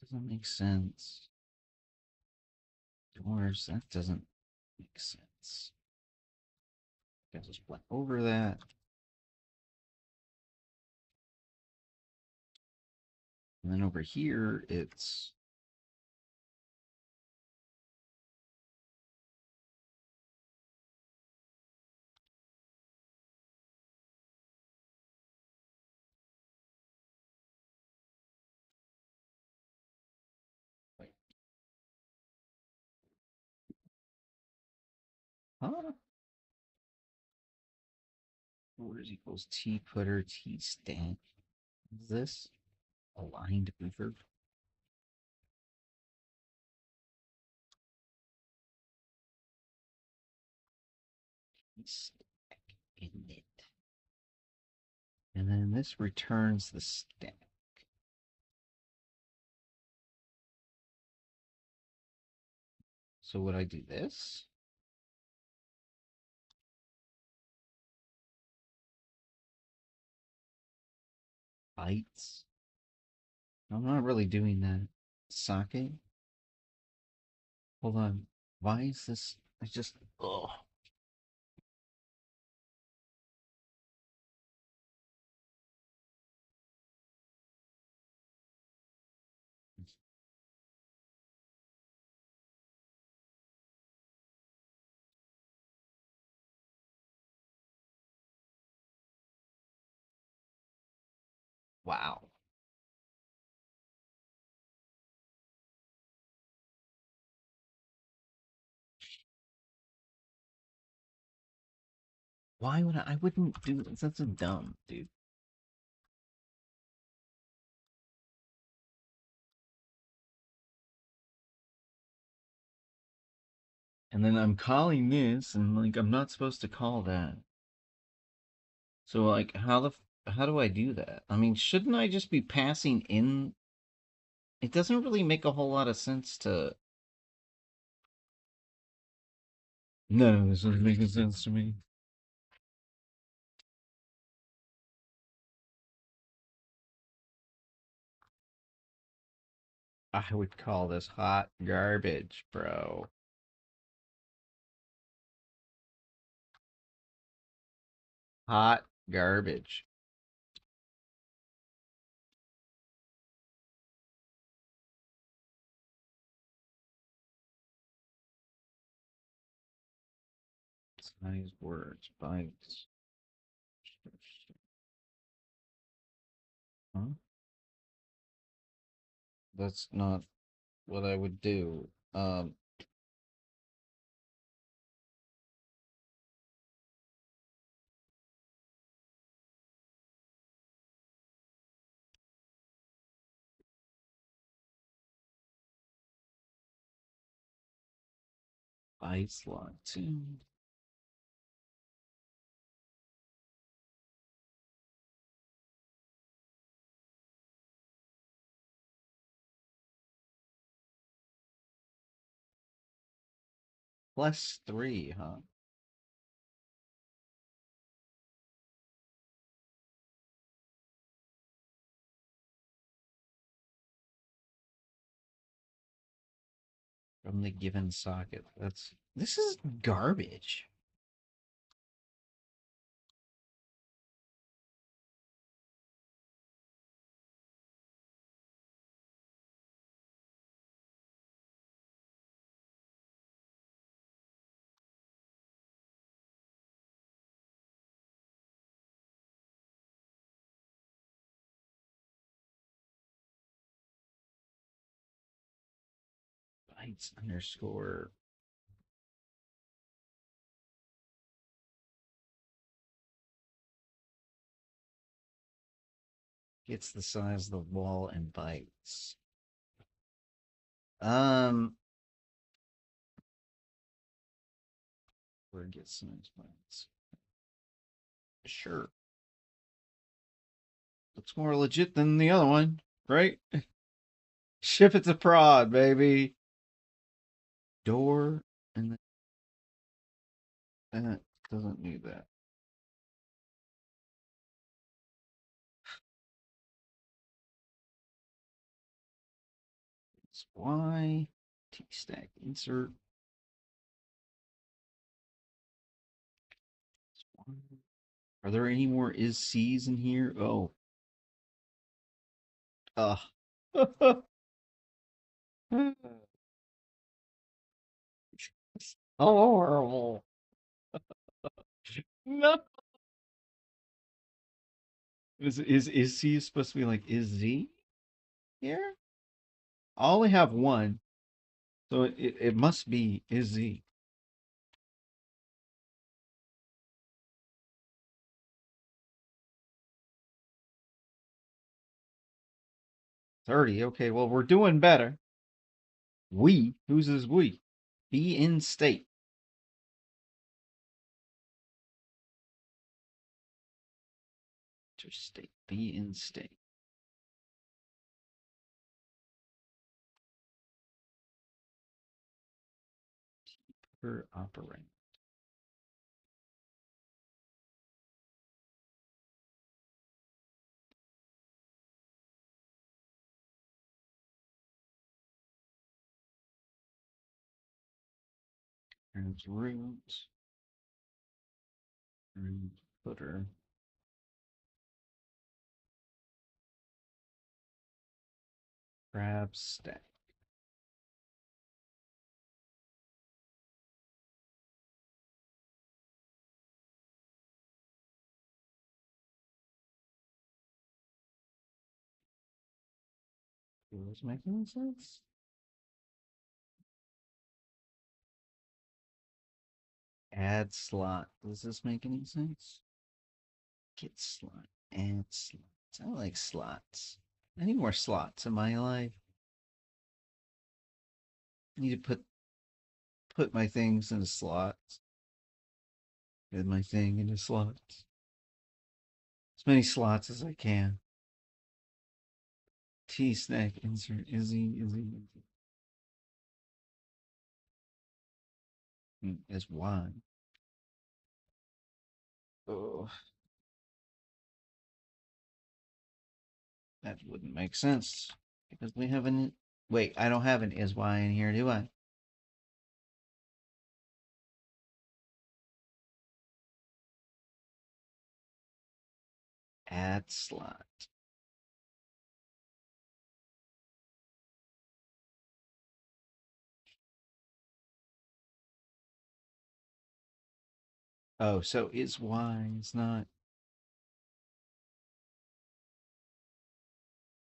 Doesn't make sense. Doors, that doesn't make sense. I just went over that. And then over here, it's like, huh? Orders equals T putter T stack. Is this aligned buffer? T stack init. And then this returns the stack. So would I do this? Bytes? I'm not really doing that. Socket? Hold on. Why is this? I just Ugh. Wow. Why would I wouldn't do this. That's so dumb, dude. And then I'm calling this, and like I'm not supposed to call that. So like, how do I do that? I mean, shouldn't I just be passing in? It doesn't really make a whole lot of sense to. No, this doesn't make sense to me. I would call this hot garbage, bro. Hot garbage. Size words, bytes. Huh? That's not what I would do. Bytes lot 2. Plus 3, huh? From the given socket. This is garbage. Bytes underscore. Gets the size of the wall in bytes. Where it gets size bytes. Sure. Looks more legit than the other one, right? Ship it to prod, baby. Door, and that doesn't need that. It's Y, T stack insert. Are there any more is C's in here? Oh. Ugh. Horrible. No. Is C supposed to be like is Z here? I only have one, so it must be is Z. 30. Okay, well we're doing better. We, whose is we? Be in state. Enter state. Be in state. Per operand. Grabs root. Root footer. Grab stack. Does this make any sense? Add slot. Does this make any sense? Get slot. Add slots. I like slots. I need more slots in my life. I need to put my things into slots. Get my thing into slots. As many slots as I can. T snack insert Izzy. Is Y. Oh, that wouldn't make sense because we have an. Wait, I don't have an is Y in here, do I? Add slot. Oh, so is Y is not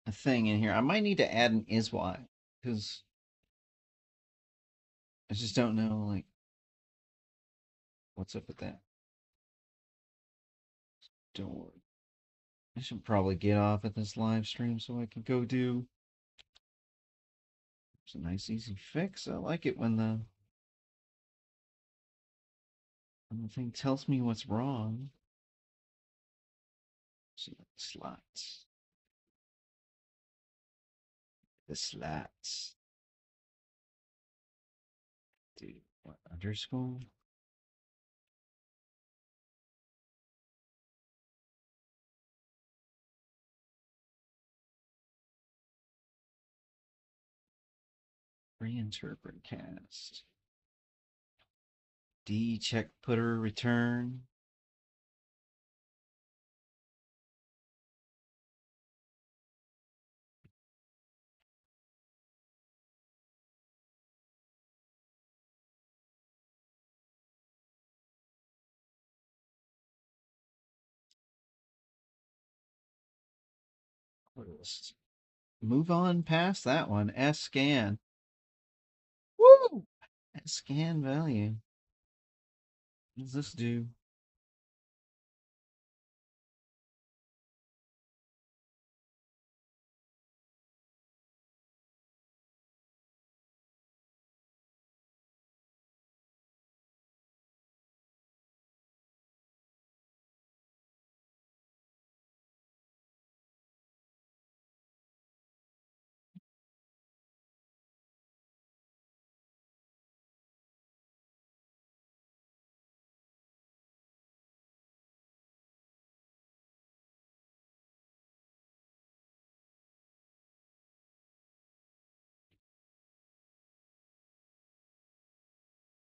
a thing in here. I might need to add an is Y because I just don't know like what's up with that. Don't worry. I should probably get off at this live stream so I can go do. It's a nice easy fix. I like it when the thing tells me what's wrong. So slots. The slots. Dude, what underscore? Reinterpret cast. D check putter return. Let's move on past that one. S scan. Woo! S scan value. What does this do?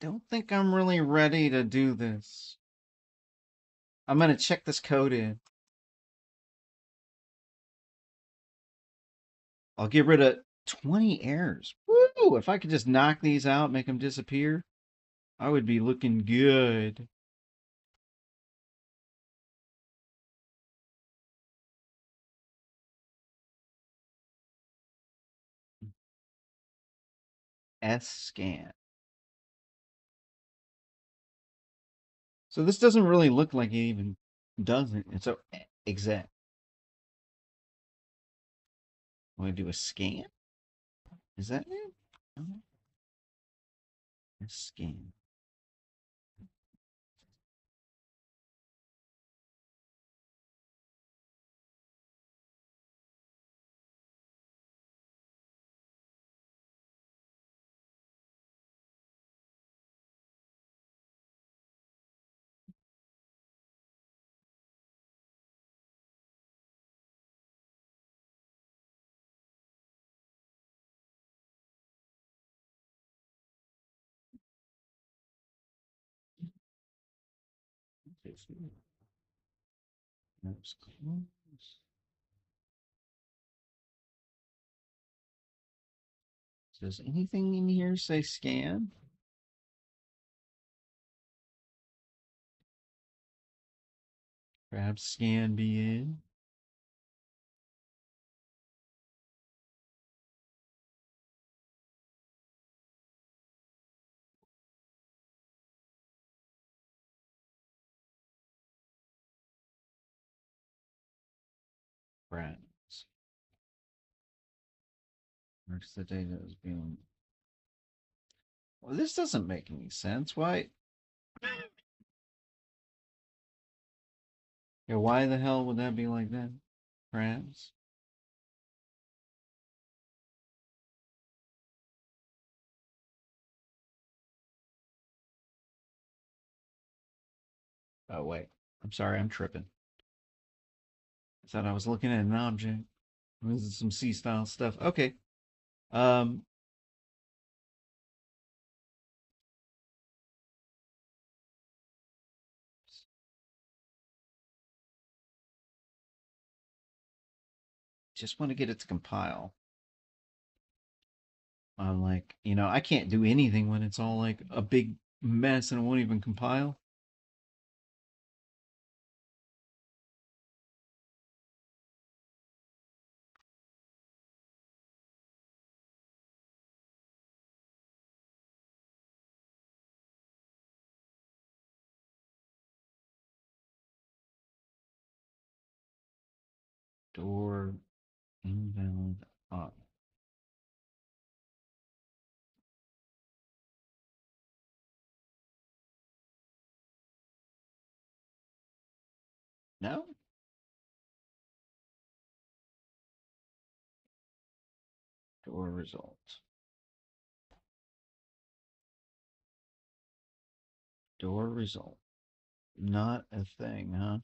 Don't think I'm really ready to do this. I'm going to check this code in. I'll get rid of 20 errors. Woo! If I could just knock these out, make them disappear, I would be looking good. S scan. So this doesn't really look like it even does it. It's so exact. Want to do a scan? Is that it? A scan. That's close. Does anything in here say scan? Perhaps scan be in. Friends. Where's the data is being. Well, this doesn't make any sense. Why? Yeah, why the hell would that be like that? Perhaps. Oh, wait. I'm sorry, I'm tripping. I thought I was looking at an object. This is some C style stuff. Okay. Um, just want to get it to compile. I'm like, I can't do anything when it's all like a big mess and it won't even compile. Door invalid op. No? Door results. Door result. Not a thing, huh?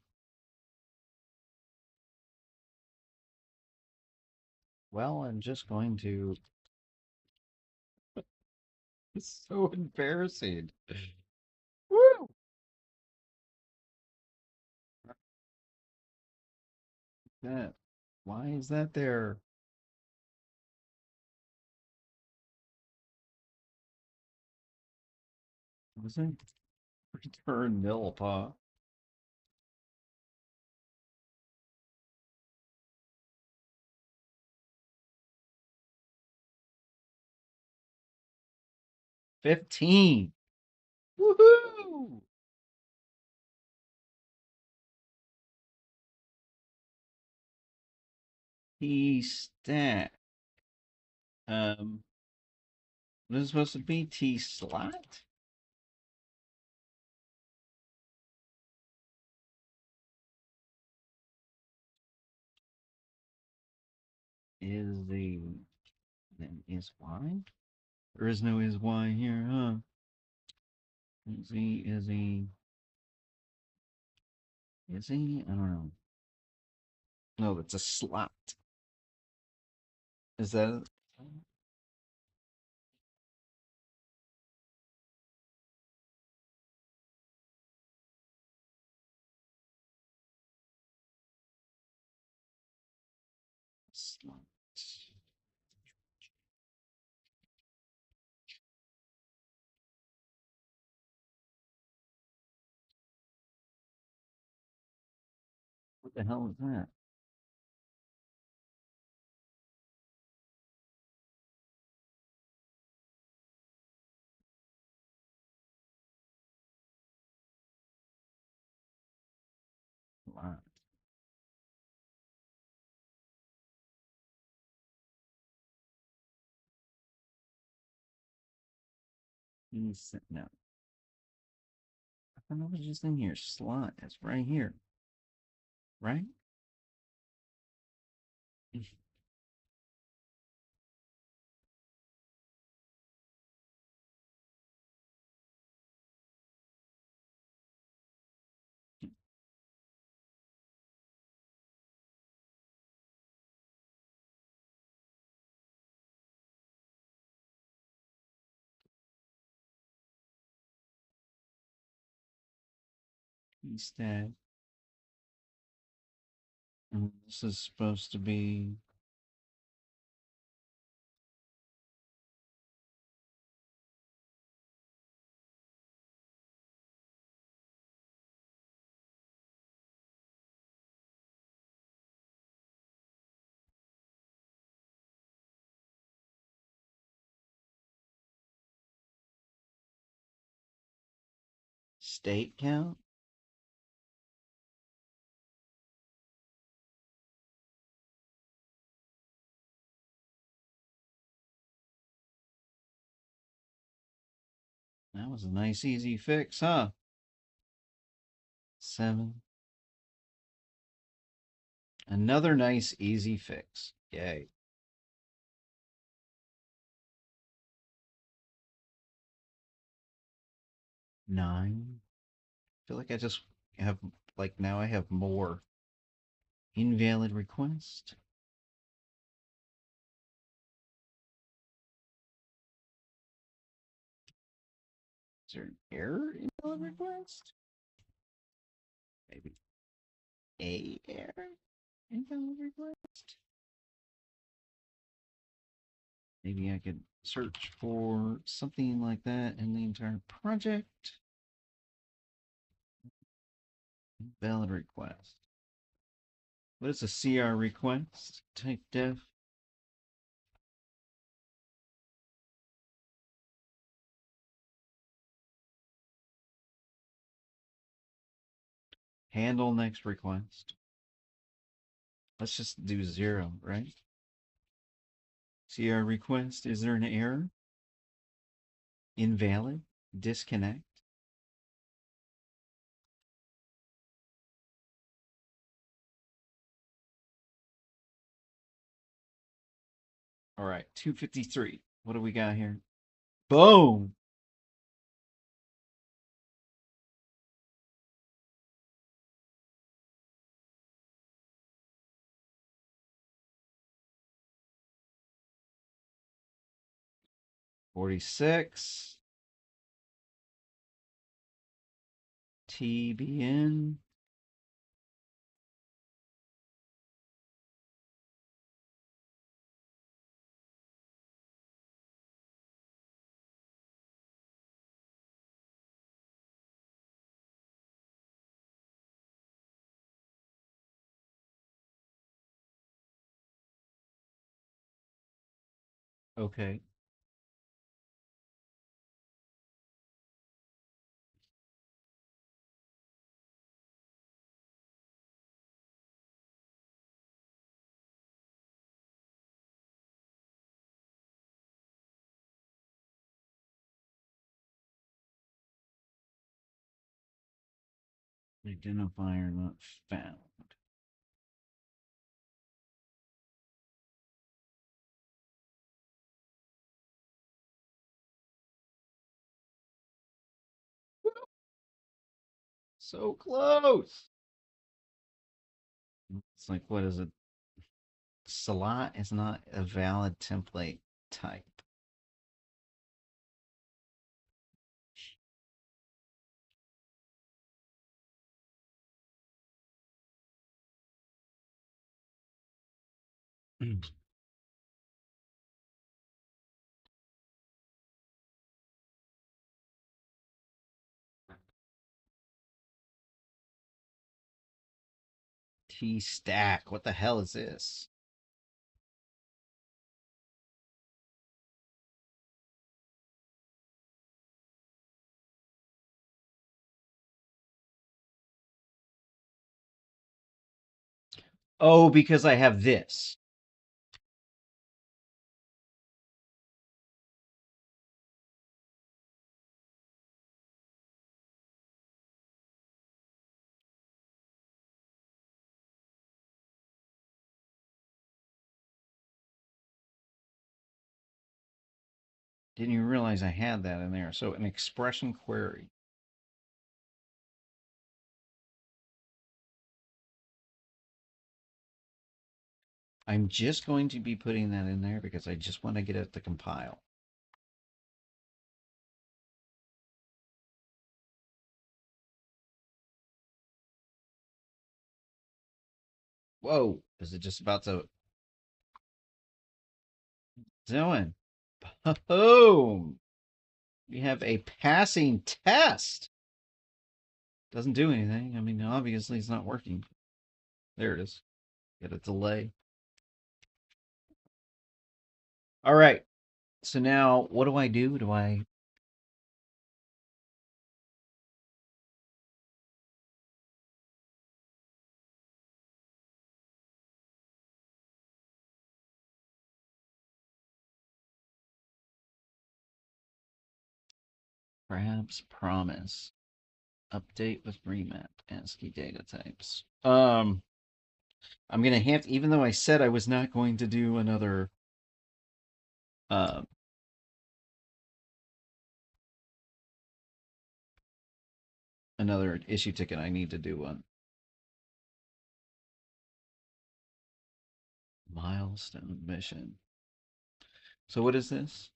Well, I'm just going to. It's so embarrassing. Woo! That. Why is that there? Was it return nil, 15. Woohoo! T stat. What is it supposed to be? T slot? Is the then is Y? There is no is Y here, huh? Is he? I don't know. No, that's a slot. Is that a slot? What the hell is that? Slot. No. I don't know what's just in here. Slot. It's right here. Right? Instead, this is supposed to be state count. That was a nice, easy fix, huh? 7. Another nice, easy fix. Yay. 9. I feel like I just have, like, now I have more. Invalid request. Is there an error in invalid request? Maybe a error in invalid request? Maybe I could search for something like that in the entire project. Invalid request. What is a CR request? Type def. Handle next request. Let's just do 0, right? CR request. Is there an error? Invalid? Disconnect? All right, 253. What do we got here? Boom! $46. TBN. Okay. Identifier not found. So close. It's like, what is it? Salat is not a valid template type. T stack. What the hell is this? Oh, because I have this. Didn't even realize I had that in there. So an expression query. I'm just going to be putting that in there because I just want to get it to compile. Whoa, is it just about to doing? Boom! We have a passing test. Doesn't do anything. I mean, obviously it's not working. There it is. Got a delay. All right. So now what do I do? Do I perhaps promise update with remapped ASCII data types? I'm gonna have to, even though I said I was not going to do uh another issue ticket, I need to do one. Milestone mission. So what is this?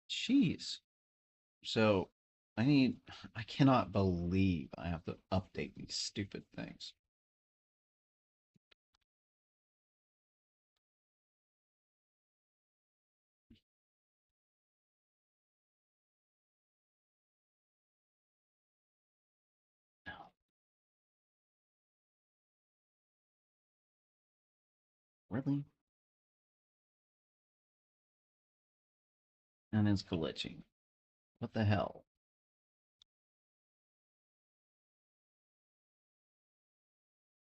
Jeez. So I cannot believe I have to update these stupid things. No. Really? And it's glitching. What the hell?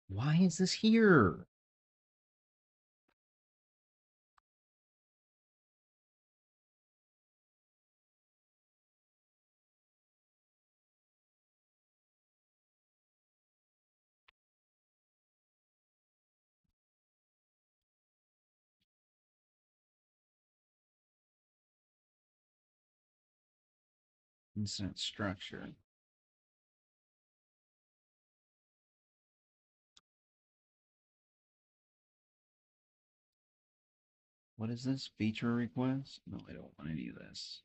Why is this here? Incident structure. What is this? Feature request? No, I don't want any of this.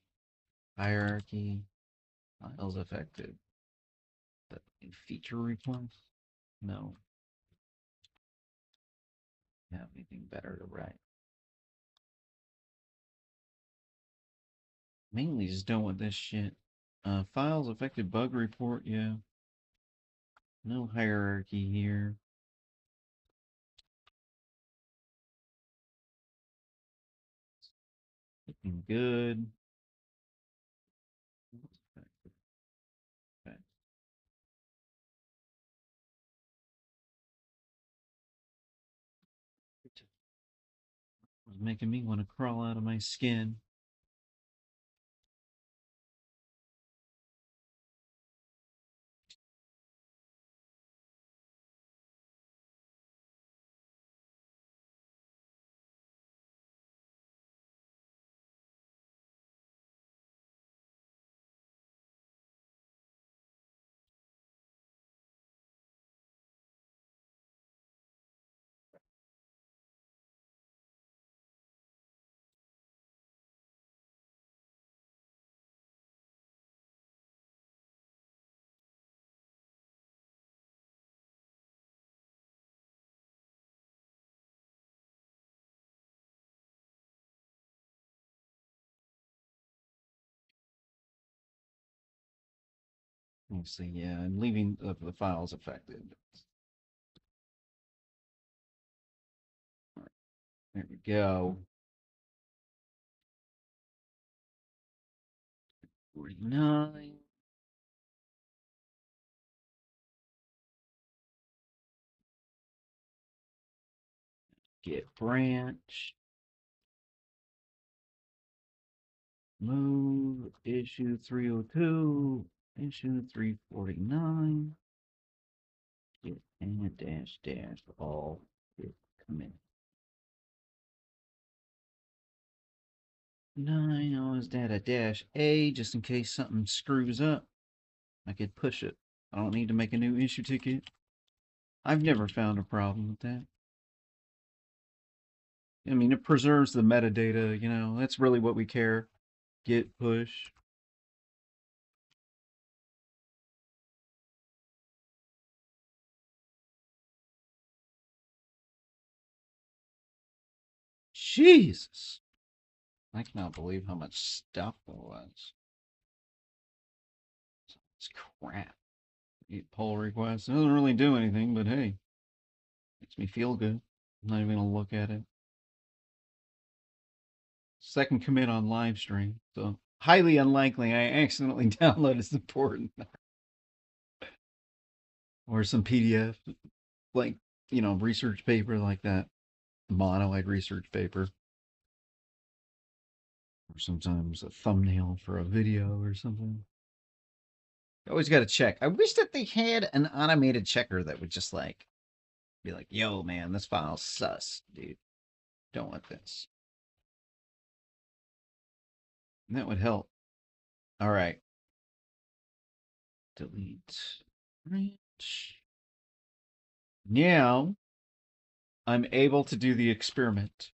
Hierarchy. Files affected. But feature request? No. Have anything better to write? Mainly just don't want this shit. Files affected bug report, yeah. No hierarchy here. Looking good. Okay. Was making me want to crawl out of my skin. Let's see, yeah, I'm leaving the files affected. All right, there we go. 49. Get branch. Move. Issue 302. Issue 349. Get and dash dash all. Get commit. 9 OS data dash A, just in case something screws up. I could push it. I don't need to make a new issue ticket. I've never found a problem with that. I mean, it preserves the metadata, you know, that's really what we care. Git push. Jesus. I cannot believe how much stuff there was. It's crap. Eat pull requests. It doesn't really do anything, but hey, makes me feel good. I'm not even gonna look at it. Second commit on live stream. So highly unlikely I accidentally downloaded support or some PDF, like, you know, research paper like that monoid research paper. Or sometimes a thumbnail for a video or something. You always got to check. I wish that they had an automated checker that would just like be like, yo, man, this file's sus, dude. Don't want this. And that would help. All right. Delete. Range. Now I'm able to do the experiment.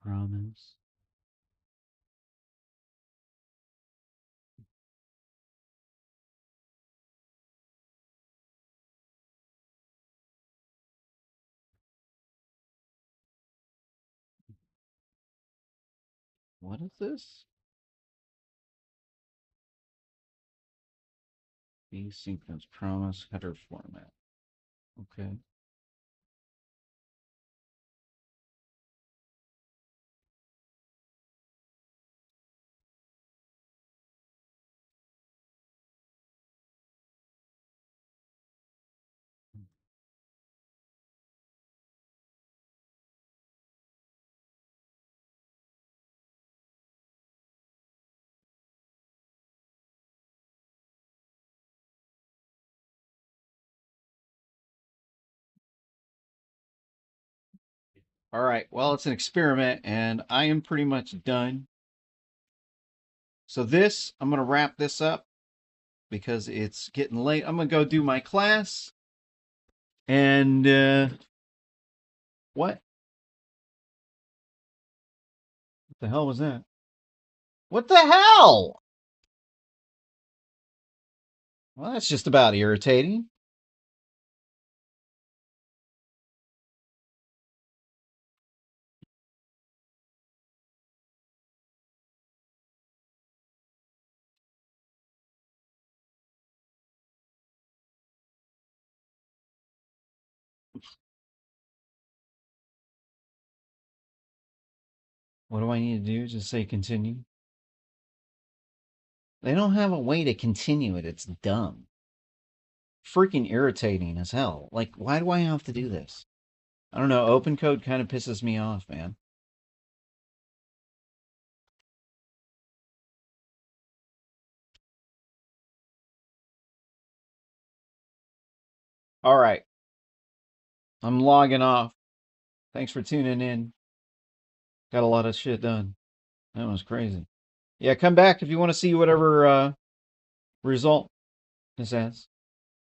Promise. What is this? Asynchronous promise header format. Okay. All right. Well, it's an experiment, and I am pretty much done. So this, I'm going to wrap this up because it's getting late. I'm going to go do my class. And what? What the hell was that? What the hell? Well, that's just about irritating. What do I need to do? Just say continue? They don't have a way to continue it. It's dumb. Freaking irritating as hell. Like, why do I have to do this? I don't know. Open code kind of pisses me off, man. All right. I'm logging off. Thanks for tuning in. Got a lot of shit done. That was crazy. Yeah, come back if you want to see whatever result this has.